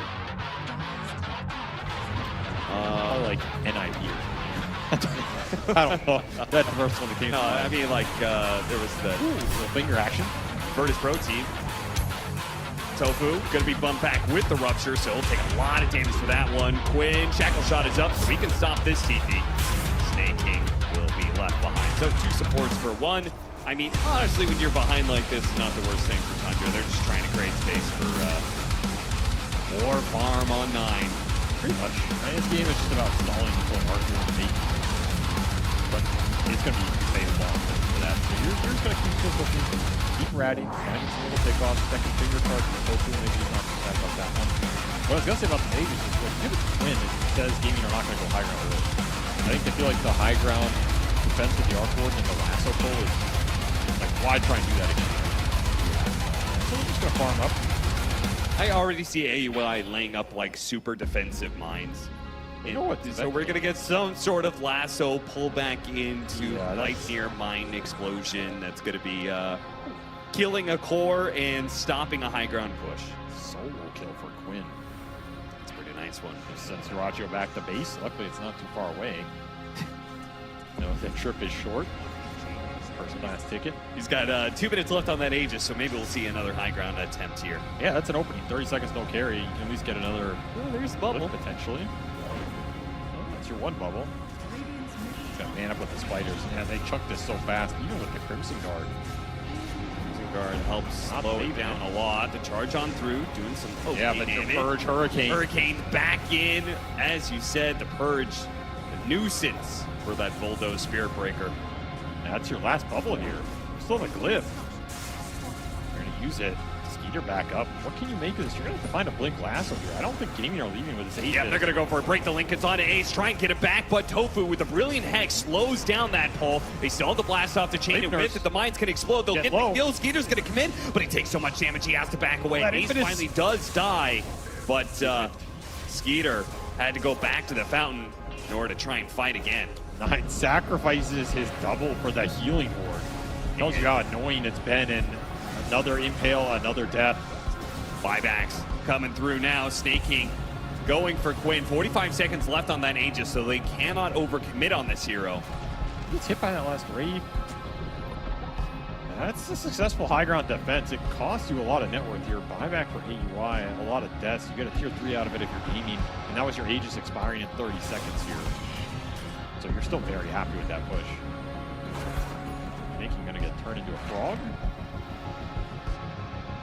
S8: Like NIP. I don't know. That's the first one that came to mind.
S7: I mean, like, there was the
S8: Little finger action.
S7: Virtus Pro team. Tofu going to be bumped back with the Rupture, so he'll take a lot of damage for that one. Quinn, Shackle Shot is up, so we can stop this TP. Snake King will be left behind. So 2 supports for 1. I mean, honestly, when you're behind like this, it's not the worst thing for Tundra. They're just trying to create space for more farm on 9.
S8: Pretty much. This game is just about stalling until Arthur wants to beat. But it's going to be debatable for that. So you're just going to keep pushing, keep ratting, finding some little pickoffs, second finger card, hopefully maybe he's not too sad about that one. What I was going to say about the Aegis is when you give it to Quinn, it says Gaming are not going to go high ground early. I think they feel like the high ground defense with the arc ward and the lasso pull is like, why try and do that again? So we're just going to farm up.
S7: I already see AUI laying up like super defensive mines.
S8: You know what?
S7: So we're going to get some sort of lasso pull back into
S8: Yeah,
S7: light near mine explosion. That's going to be killing a core and stopping a high ground push.
S8: Solo kill for Quinn.
S7: That's a pretty nice one.
S8: Just sends Sriracha back to base. Luckily, it's not too far away. You know, the trip is short. First class ticket.
S7: He's got 2 minutes left on that Aegis, so maybe we'll see another high ground attempt here.
S8: Yeah, that's an opening. 30 seconds, no carry. You can at least get another
S7: There's the bubble.
S8: lift potentially. Oh, that's your one bubble. He's got man up with the spiders. Yeah, they chucked this so fast, even with the Crimson Guard.
S7: Crimson Guard helps slow it down a lot. The charge on through, doing some
S8: Yeah, but your Purge Hurricane.
S7: Hurricane back in. As you said, the Purge, the nuisance for that Bulldoze Spirit Breaker.
S8: That's your last bubble here. Still have a glyph. You're going to use it. Skeeter back up. What can you make of this? You're going to have to find a Blink Lasso here. I don't think Gaming are leaving with this Aegis.
S7: Yeah, they're going to go for it. Break the link. It's on to Ace. Try and get it back, but Tofu with a brilliant hex slows down that pull. They still have the blast off the chain, and with it, the mines can explode. They'll get the kill. Skeeter's going to come in, but he takes so much damage he has to back away. Ace finally does die, but Skeeter had to go back to the fountain in order to try and fight again.
S8: 9 sacrifices his double for the healing ward. Tells you how annoying it's been, and another impale, another death.
S7: Buybacks coming through now. Snake King going for Quinn. 45 seconds left on that Aegis, so they cannot overcommit on this hero.
S8: He gets hit by that last raid. That's a successful high ground defense. It costs you a lot of net worth here. Buyback for AUI, a lot of deaths. You get a tier 3 out of it if you're gaming, and that was your Aegis expiring in 30 seconds here. So you're still very happy with that push. Thinking gonna get turned into a frog.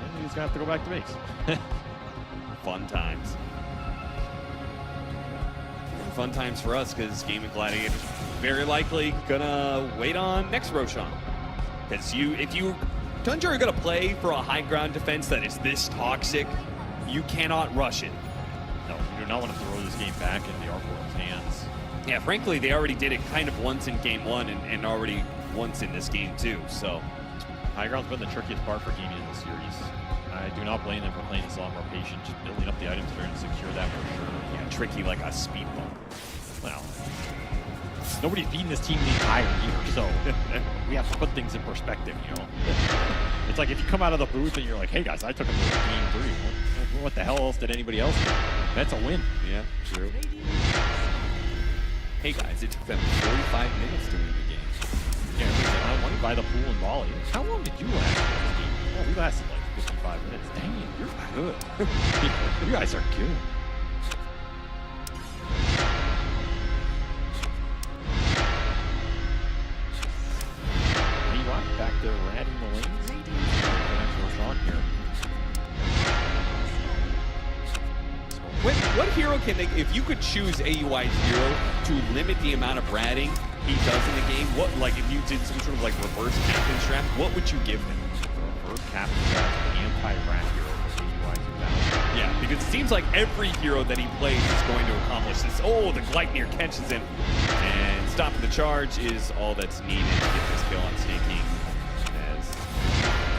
S8: And he's gonna have to go back to base.
S7: Fun times. Fun times for us because Gaimin Gladiator very likely gonna wait on next Roshan. Because Tundra are gonna play for a high ground defense that is this toxic, you cannot rush it.
S8: No, you do not want to throw this game back in the Arc World's hands.
S7: Yeah, frankly, they already did it kind of once in game 1 and already once in this game too, so.
S8: High ground's been the trickiest part for gaming in this series. I do not blame them for playing this a lot more patient, just building up the items there and secure that for sure.
S7: Yeah, tricky like a speed bump.
S8: Well, nobody's beating this team any higher either, so we have to put things in perspective, you know? It's like if you come out of the booth and you're like, hey guys, I took a game 3. What the hell else did anybody else do? That's a win.
S7: Yeah, true. Hey guys, it took them 45 minutes to win the game.
S8: Yeah, I want to buy the pool in Bali. How long did you last in this game? Oh, we lasted like 55 minutes. Dang, you're good. You guys are good. Back to ratting the lanes. On here.
S7: What hero can they, if you could choose AUI's hero to limit the amount of ratting he does in the game, what, like if you did some sort of like reverse captain strat, what would you give him?
S8: Reverse captain strat, anti-rat hero for AUI 2000.
S7: Yeah, because it seems like every hero that he plays is going to accomplish this. Oh, the Gleipnir catches him. And stopping the charge is all that's needed to get this kill on Snaking.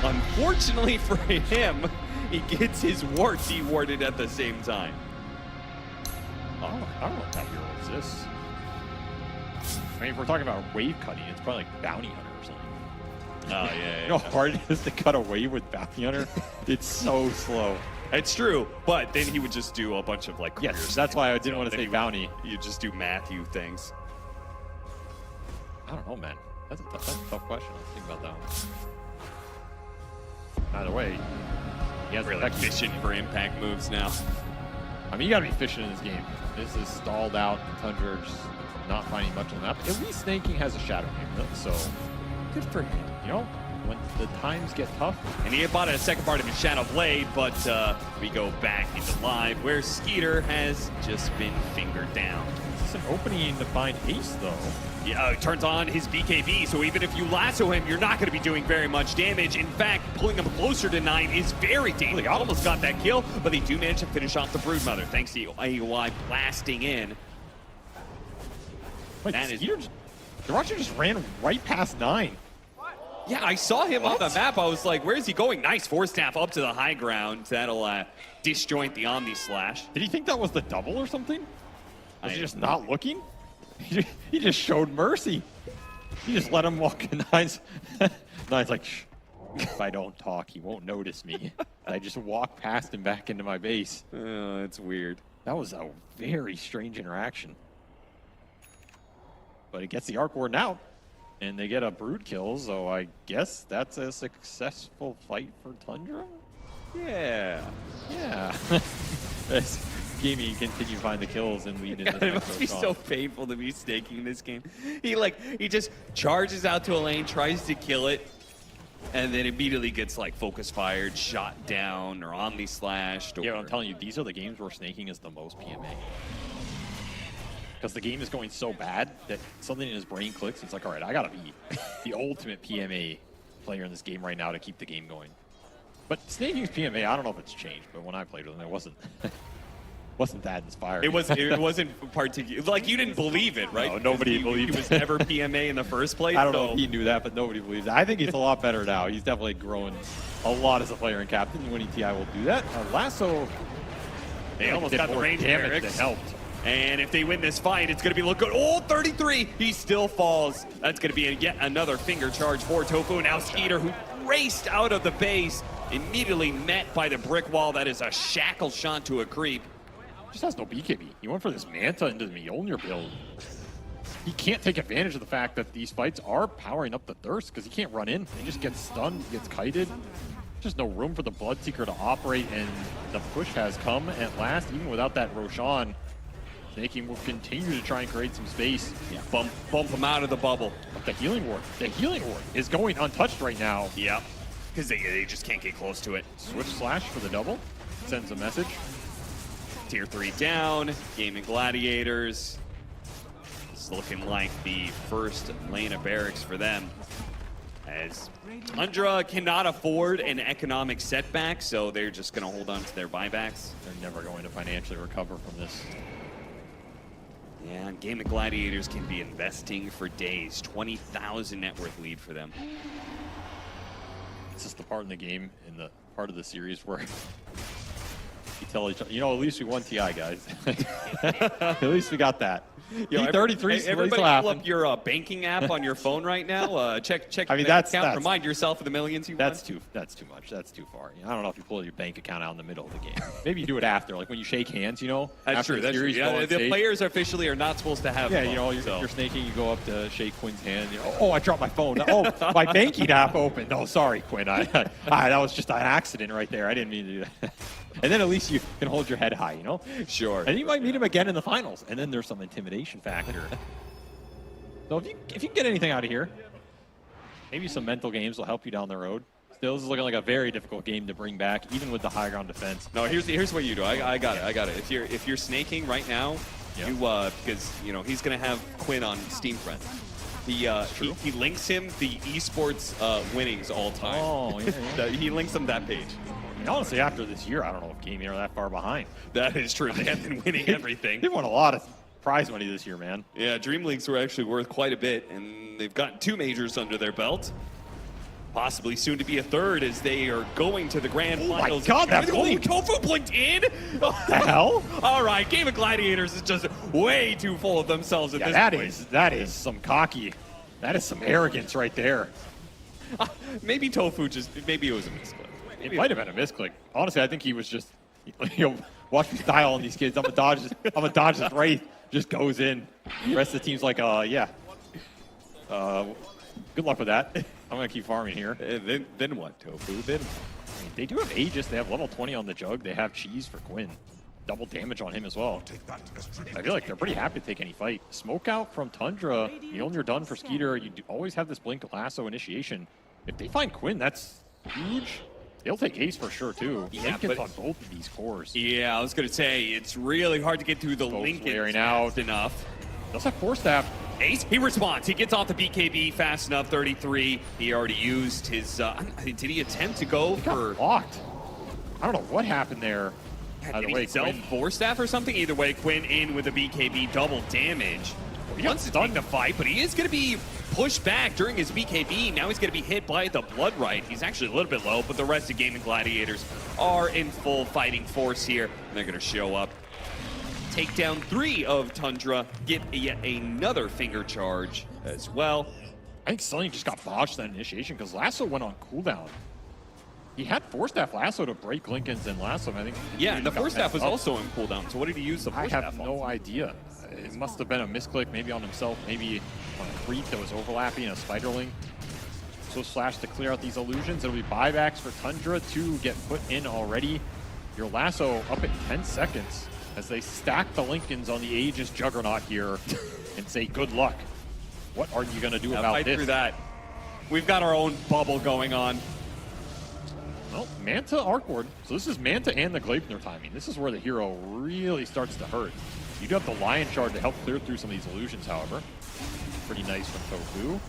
S7: Unfortunately for him, he gets his ward dewarded at the same time.
S8: I don't know if that hero exists. I mean, if we're talking about wave cutting, it's probably like Bounty Hunter or something.
S7: Oh, yeah.
S8: You know how hard it is to cut a wave with Bounty Hunter? It's so slow.
S7: It's true, but then he would just do a bunch of like career
S8: Yes, that's why I didn't
S7: stuff.
S8: want to
S7: Then
S8: say
S7: he
S8: Bounty.
S7: would- You just do Matthew things.
S8: I don't know, man. That's a tough question. I'll think about that one. Either way, he has
S7: Really fishing for impact moves now.
S8: I mean, you gotta be fishing in this game. This is stalled out. Tundra just not finding much on the map. At least Snaking has a shadow game, though, so good for him. You know, when the times get tough.
S7: And he had bought a second part of his Shadow Blade, but we go back into live where Skeeter has just been fingered down.
S8: It's an opening to find Ace, though.
S7: Yeah, it turns on his BKB, so even if you lasso him, you're not going to be doing very much damage. In fact, pulling him closer to 9 is very dangerous. They almost got that kill, but they do manage to finish off the Broodmother, thanks to AUI blasting in.
S8: Wait,
S7: That is-
S8: Dirachi just ran right past 9.
S7: Yeah, I saw him on the map. I was like, where is he going? Nice force staff up to the high ground. That'll disjoint the Omni Slash.
S8: Did he think that was the double or something? Was he
S7: I-
S8: just not looking? He just showed mercy. He just let him walk in. Nine's like, shh. If I don't talk, he won't notice me. I just walk past him back into my base.
S7: Oh, it's weird.
S8: That was a very strange interaction. But it gets the Arc Warden out, and they get a Brood kill, so I guess that's a successful fight for Tundra?
S7: Yeah.
S8: Yeah. As Gaimin continue to find the kills and lead into
S7: God,
S8: the
S7: it
S8: next
S7: must be so painful to be staking in this game. He just charges out to a lane, tries to kill it, and then immediately gets like focus fired, shot down, or Omni slashed. Or...
S8: Yeah, but I'm telling you, these are the games where snaking is the most PMA. Because the game is going so bad that something in his brain clicks. He's like, all right, I gotta be the ultimate PMA player in this game right now to keep the game going. But snaking's PMA, I don't know if it's changed, but when I played with him, it wasn't that inspiring.
S7: It wasn't particular. Like, you didn't believe it, right?
S8: No, nobody believed
S7: he was never PMA in the first place.
S8: I don't know
S7: so-
S8: if he knew that, but nobody believes it. I think he's a lot better now. He's definitely growing a lot as a player and captain. Winning TI will do that. Lasso,
S7: They almost got the range
S8: damage
S7: barracks.
S8: that helped.
S7: And if they win this fight, it's going to be look good. Oh, 33! He still falls. That's going to be yet another finger charge for Tofu. Now Skeeter, who raced out of the base, immediately met by the brick wall. That is a shackle shot to a creep.
S8: Just has no BKB. He went for this Manta into the Mjolnir build. He can't take advantage of the fact that these fights are powering up the Thirst because he can't run in. He just gets stunned, he gets kited. Just no room for the Bloodseeker to operate, and the push has come at last, even without that Roshan. Snaking will continue to try and create some space.
S7: Yeah, bump him out of the bubble.
S8: But the healing ward is going untouched right now.
S7: Yep, because they just can't get close to it.
S8: Switch slash for the double. Sends a message.
S7: Tier 3 down, Gaimin Gladiators. It's looking like the first lane of barracks for them. As Tundra cannot afford an economic setback, so they're just going to hold on to their buybacks.
S8: They're never going to financially recover from this.
S7: Yeah, and Gaimin Gladiators can be investing for days. 20,000 net worth lead for them.
S8: It's just the part in the game, in the part of the series where tell each other, you know, at least we won TI, guys. At least we got that.
S7: Yo,
S8: P33 is
S7: everybody
S8: laughing.
S7: pull up your banking app on your phone right now. Check
S8: I
S7: your
S8: mean,
S7: bank
S8: that's-
S7: account.
S8: that's-
S7: Remind yourself of the millions you
S8: That's
S7: won.
S8: too much. That's too far. I don't know if you pull your bank account out in the middle of the game. Maybe you do it after, like when you shake hands, you know?
S7: That's
S8: after
S7: true.
S8: the
S7: That's true.
S8: series, go
S7: Yeah,
S8: on
S7: the
S8: stage.
S7: players officially are not supposed to have.
S8: Yeah,
S7: fun,
S8: you know,
S7: so.
S8: you're snaking, you go up to shake Quinn's hand. You know, oh, I dropped my phone. Oh, my banking app opened. Oh, sorry, Quinn. That was just an accident right there. I didn't mean to do that. And then at least you can hold your head high, you know?
S7: Sure.
S8: And you might meet him again in the finals. And then there's some intimidation factor. So if you can get anything out of here, maybe some mental games will help you down the road. Still, this is looking like a very difficult game to bring back, even with the high ground defense.
S7: No, here's what you do. I got it. If you're snaking right now,
S8: Yeah.
S7: you because you know he's gonna have Quinn on Steam Friend. He links him the esports winnings all time.
S8: Oh, yeah.
S7: He links him that page.
S8: And honestly, after this year, I don't know if Gaimin are that far behind.
S7: That is true. They have been winning everything.
S8: They've won a lot of prize money this year, man.
S7: Yeah, Dream Leagues were actually worth quite a bit, and they've gotten 2 majors under their belt. Possibly soon to be a 3rd as they are going to the grand finals.
S8: God, that
S7: Oh,
S8: blink.
S7: Tofu blinked in?
S8: The hell?
S7: All right, Gaimin Gladiators is just way too full of themselves at
S8: Yeah,
S7: this point.
S8: that is some cocky. That is some arrogance right there.
S7: Maybe Tofu maybe it was a misclick.
S8: It might have been a misclick. Honestly, I think he was just, you know, watch me style on these kids. I'm a dodge this Wraith. Just goes in. The rest of the team's like, yeah. Good luck with that. I'm going to keep farming here.
S7: Then what, Tofu? Then
S8: I mean, they do have Aegis. They have level 20 on the Jug. They have Cheese for Quinn. Double damage on him as well. I feel like they're pretty happy to take any fight. Smoke out from Tundra. You know when you're done for Skeeter, you always have this Blink Lasso initiation. If they find Quinn, that's huge. They'll take Ace for sure, too.
S7: Yeah,
S8: Lincoln's
S7: but-
S8: on both of these cores.
S7: yeah, I was gonna say it's really hard to get through the
S8: Both
S7: Lincoln
S8: wearing out.
S7: enough.
S8: They also have Force Staff.
S7: Ace, he responds. He gets off the BKB fast enough. 33. He already used his. Did he attempt to go
S8: Got
S7: for?
S8: blocked. I don't know what happened there. Either
S7: Did
S8: way,
S7: he self
S8: Quinn,
S7: force staff or something? Either way, Quinn in with a BKB, double damage. He wants to take the fight, but he is going to be pushed back during his BKB. Now he's going to be hit by the Blood Right. He's actually a little bit low, but the rest of Gaimin Gladiators are in full fighting force here. And they're going to show up. Take down 3 of Tundra, get yet another finger charge as well.
S8: I think Sunny just got botched that initiation because Lasso went on cooldown. He had Force Staff Lasso to break Lincoln's and Lasso. I think.
S7: Yeah, and the
S8: got
S7: Force Staff
S8: messed
S7: was
S8: up.
S7: also in cooldown. So what did he use the
S8: I
S7: Force
S8: have
S7: Staff
S8: no
S7: on?
S8: idea. It must have been a misclick, maybe on himself, maybe on a creep that was overlapping a Spiderling. So Slash to clear out these illusions. It'll be buybacks for Tundra to get put in already. Your Lasso up at 10 seconds as they stack the Lincolns on the Aegis Juggernaut here and say good luck. What are you going to do
S7: Now
S8: about
S7: fight
S8: this?
S7: through that. We've got our own bubble going on.
S8: Well, Manta Arc Ward. So this is Manta and the Gleipnir timing. This is where the hero really starts to hurt. You do have the Lion Shard to help clear through some of these illusions, however. Pretty nice from Tofu.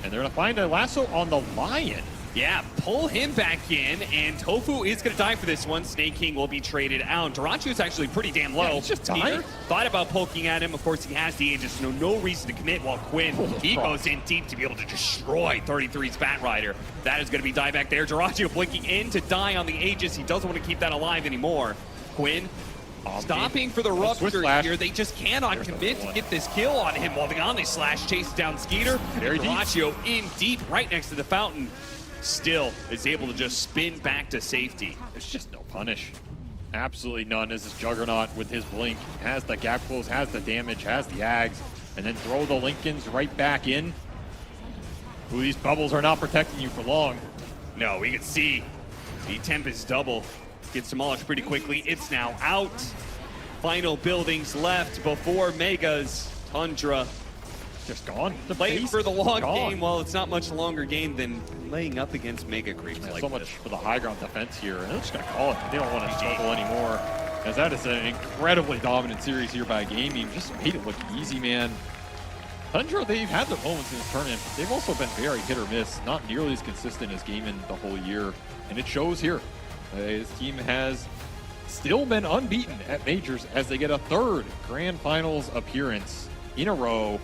S8: And they're going to find a lasso on the Lion.
S7: Yeah, pull him back in, and Tofu is going to die for this one. Snake King will be traded out. Darachu is actually pretty damn low.
S8: Yeah, he's just dying.
S7: Peter thought about poking at him. Of course, he has the Aegis, no reason to commit, while Quinn, he goes in deep to be able to destroy 33's Bat Rider. That is going to be die back there. Darachu blinking in to die on the Aegis. He doesn't want to keep that alive anymore. Quinn stopping for the
S8: Swift
S7: Rupture
S8: Slash.
S7: here. They just cannot
S8: There's the
S7: commit to
S8: one.
S7: get this kill on him while the Omni Slash chases down Skeeter.
S8: Very deep.
S7: Darachu in deep right next to the fountain. Still is able to just spin back to safety.
S8: There's just no punish. Absolutely none as this Juggernaut with his blink has the gap close, has the damage, has the Ags, and then throw the Lincolns right back in. Ooh, these bubbles are not protecting you for long.
S7: No, we can see the Tempest double gets demolished pretty quickly. It's now out. Final buildings left before Megas. Tundra
S8: Just gone. The
S7: playing
S8: base
S7: for the long
S8: gone.
S7: game. Well, it's not much longer game than laying up against Mega Creeps
S8: Yeah,
S7: like
S8: so much
S7: this.
S8: for the high ground defense here. And they're just going to call it. They don't want to struggle anymore. As that is an incredibly dominant series here by Gaimin. Just made it look easy, man. Tundra, they've had their moments in this tournament. They've also been very hit or miss. Not nearly as consistent as Gaimin the whole year. And it shows here. His team has still been unbeaten at Majors as they get a 3rd Grand Finals appearance in a row.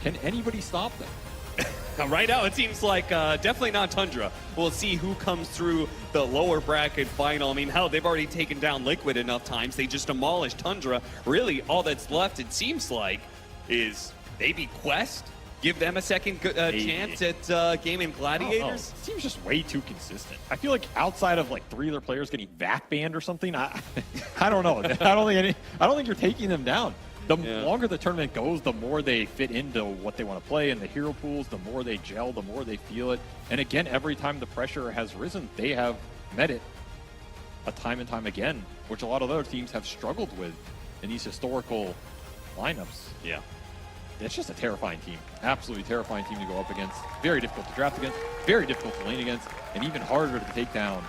S8: Can anybody stop them?
S7: Right now, it seems like definitely not Tundra. We'll see who comes through the lower bracket final. I mean, hell, they've already taken down Liquid enough times. They just demolished Tundra. Really, all that's left, it seems like, is maybe Quest. Give them a second chance at Gaimin Gladiators.
S8: Seems just way too consistent. I feel like outside of like 3 other players getting vac banned or something, I don't know. I don't think you're taking them down. The longer the tournament goes, the more they fit into what they want to play in the hero pools, the more they gel, the more they feel it. And again, every time the pressure has risen, they have met it time and time again, which a lot of other teams have struggled with in these historical lineups. Yeah. It's just a terrifying team. Absolutely terrifying team to go up against. Very difficult to draft against, very difficult to lane against, and even harder to take down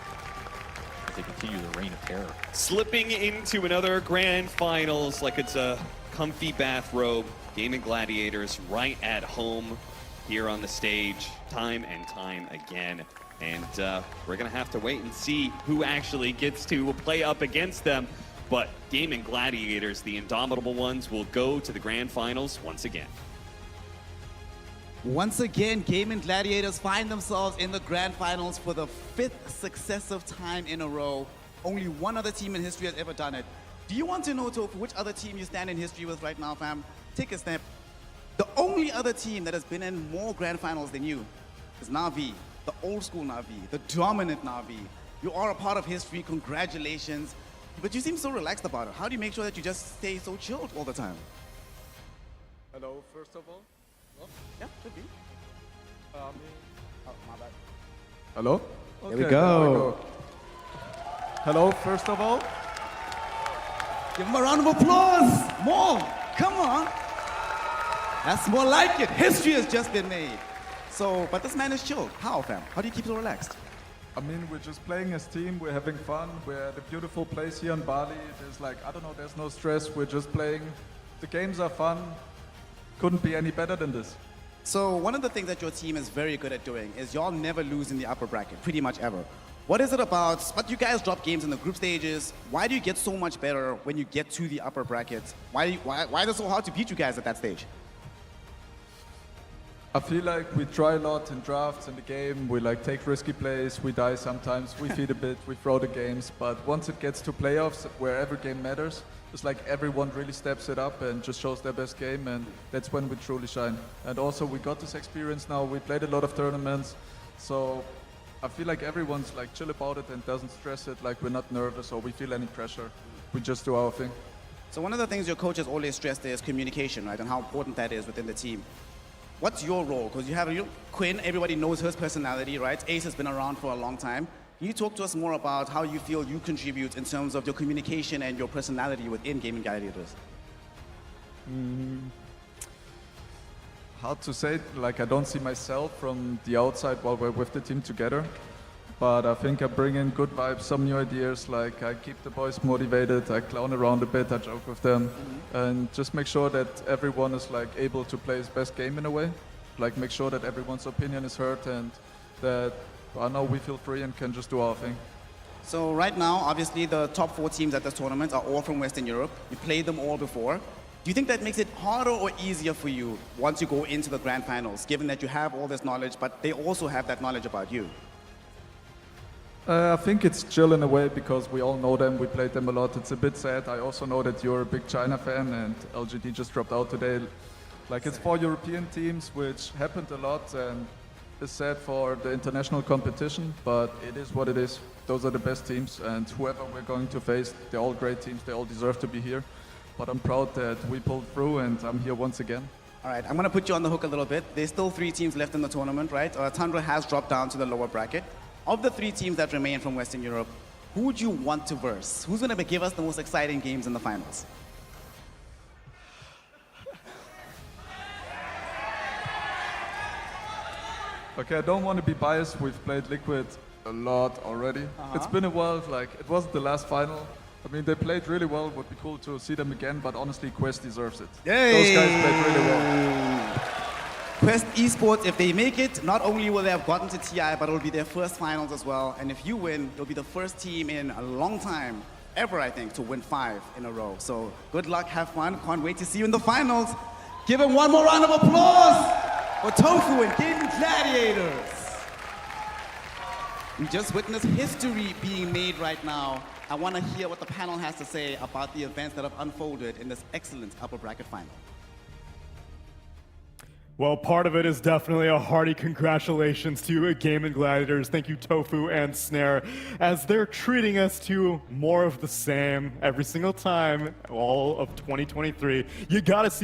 S8: as they continue their reign of terror.
S7: Slipping into another grand finals like it's a comfy bathrobe. Gaimin Gladiators right at home here on the stage time and time again. And we're going to have to wait and see who actually gets to play up against them. But Gaimin Gladiators, the indomitable ones, will go to the grand finals once again.
S9: Once again, Gaimin Gladiators find themselves in the grand finals for the 5th successive time in a row. Only one other team in history has ever done it. Do you want to know, Toph, which other team you stand in history with right now, fam? Take a step. The only other team that has been in more grand finals than you is Na'Vi, the old school Na'Vi, the dominant Na'Vi. You are a part of history. Congratulations. But you seem so relaxed about it. How do you make sure that you just stay so chilled all the time?
S10: Hello, first of all.
S9: Oh, yeah, should be.
S10: Oh,
S9: my bad.
S10: Hello?
S6: Here we go.
S10: Hello, first of all.
S9: Give him a round of applause. More. Come on. That's more like it. History has just been made. So, but this man is chilled. How, fam? How do you keep so relaxed?
S10: I mean, we're just playing as team, we're having fun, we're at a beautiful place here in Bali. There's like, I don't know, there's no stress, we're just playing. The games are fun. Couldn't be any better than this.
S9: So one of the things that your team is very good at doing is y'all never lose in the upper bracket, pretty much ever. What is it about, but you guys drop games in the group stages. Why do you get so much better when you get to the upper brackets? Why is it so hard to beat you guys at that stage?
S10: I feel like we try a lot in drafts in the game, we like take risky plays, we die sometimes, we feed a bit, we throw the games, but once it gets to playoffs, where every game matters, it's like everyone really steps it up and just shows their best game, and that's when we truly shine. And also we got this experience now, we played a lot of tournaments, so I feel like everyone's like chill about it and doesn't stress it, like we're not nervous or we feel any pressure, we just do our thing.
S9: So one of the things your coach has always stressed is communication, right, and how important that is within the team. What's your role? Because you have Quinn, everybody knows his personality, right? Ace has been around for a long time. Can you talk to us more about how you feel you contribute in terms of your communication and your personality within Gaimin Gladiators?
S10: Hard to say, like I don't see myself from the outside while we're with the team together. But I think I bring in good vibes, some new ideas, like I keep the boys motivated, I clown around a bit, I joke with them, and just make sure that everyone is like able to play his best game in a way. Like make sure that everyone's opinion is heard and that I know we feel free and can just do our thing.
S9: So right now, obviously the top 4 teams at this tournament are all from Western Europe. You played them all before. Do you think that makes it harder or easier for you once you go into the grand finals, given that you have all this knowledge, but they also have that knowledge about you?
S10: I think it's chill in a way because we all know them, we played them a lot. It's a bit sad. I also know that you're a big China fan and LGD just dropped out today. Like it's 4 European teams, which happened a lot and is sad for the international competition, but it is what it is. Those are the best teams and whoever we're going to face, they're all great teams, they all deserve to be here. But I'm proud that we pulled through and I'm here once again.
S9: All right, I'm going to put you on the hook a little bit. There's still 3 teams left in the tournament, right? Tundra has dropped down to the lower bracket. Of the 3 teams that remain from Western Europe, who would you want to verse? Who's going to give us the most exciting games in the finals?
S10: Okay, I don't want to be biased. We've played Liquid a lot already. It's been a while, like it wasn't the last final. I mean, they played really well. It would be cool to see them again, but honestly, Quest deserves it.
S9: Yay!
S10: Those guys played really well.
S9: Quest Esports, if they make it, not only will they have gotten to TI, but it'll be their first finals as well. And if you win, you'll be the first team in a long time, ever I think, to win 5 in a row. So good luck, have fun. Can't wait to see you in the finals. Give him one more round of applause for Tofu and Gaimin Gladiators. We just witnessed history being made right now. I want to hear what the panel has to say about the events that have unfolded in this excellent upper bracket final.
S4: Well, part of it is definitely a hearty congratulations to Gaimin Gladiators. Thank you, Tofu and Snare, as they're treating us to more of the same every single time, all of 2023. You gotta see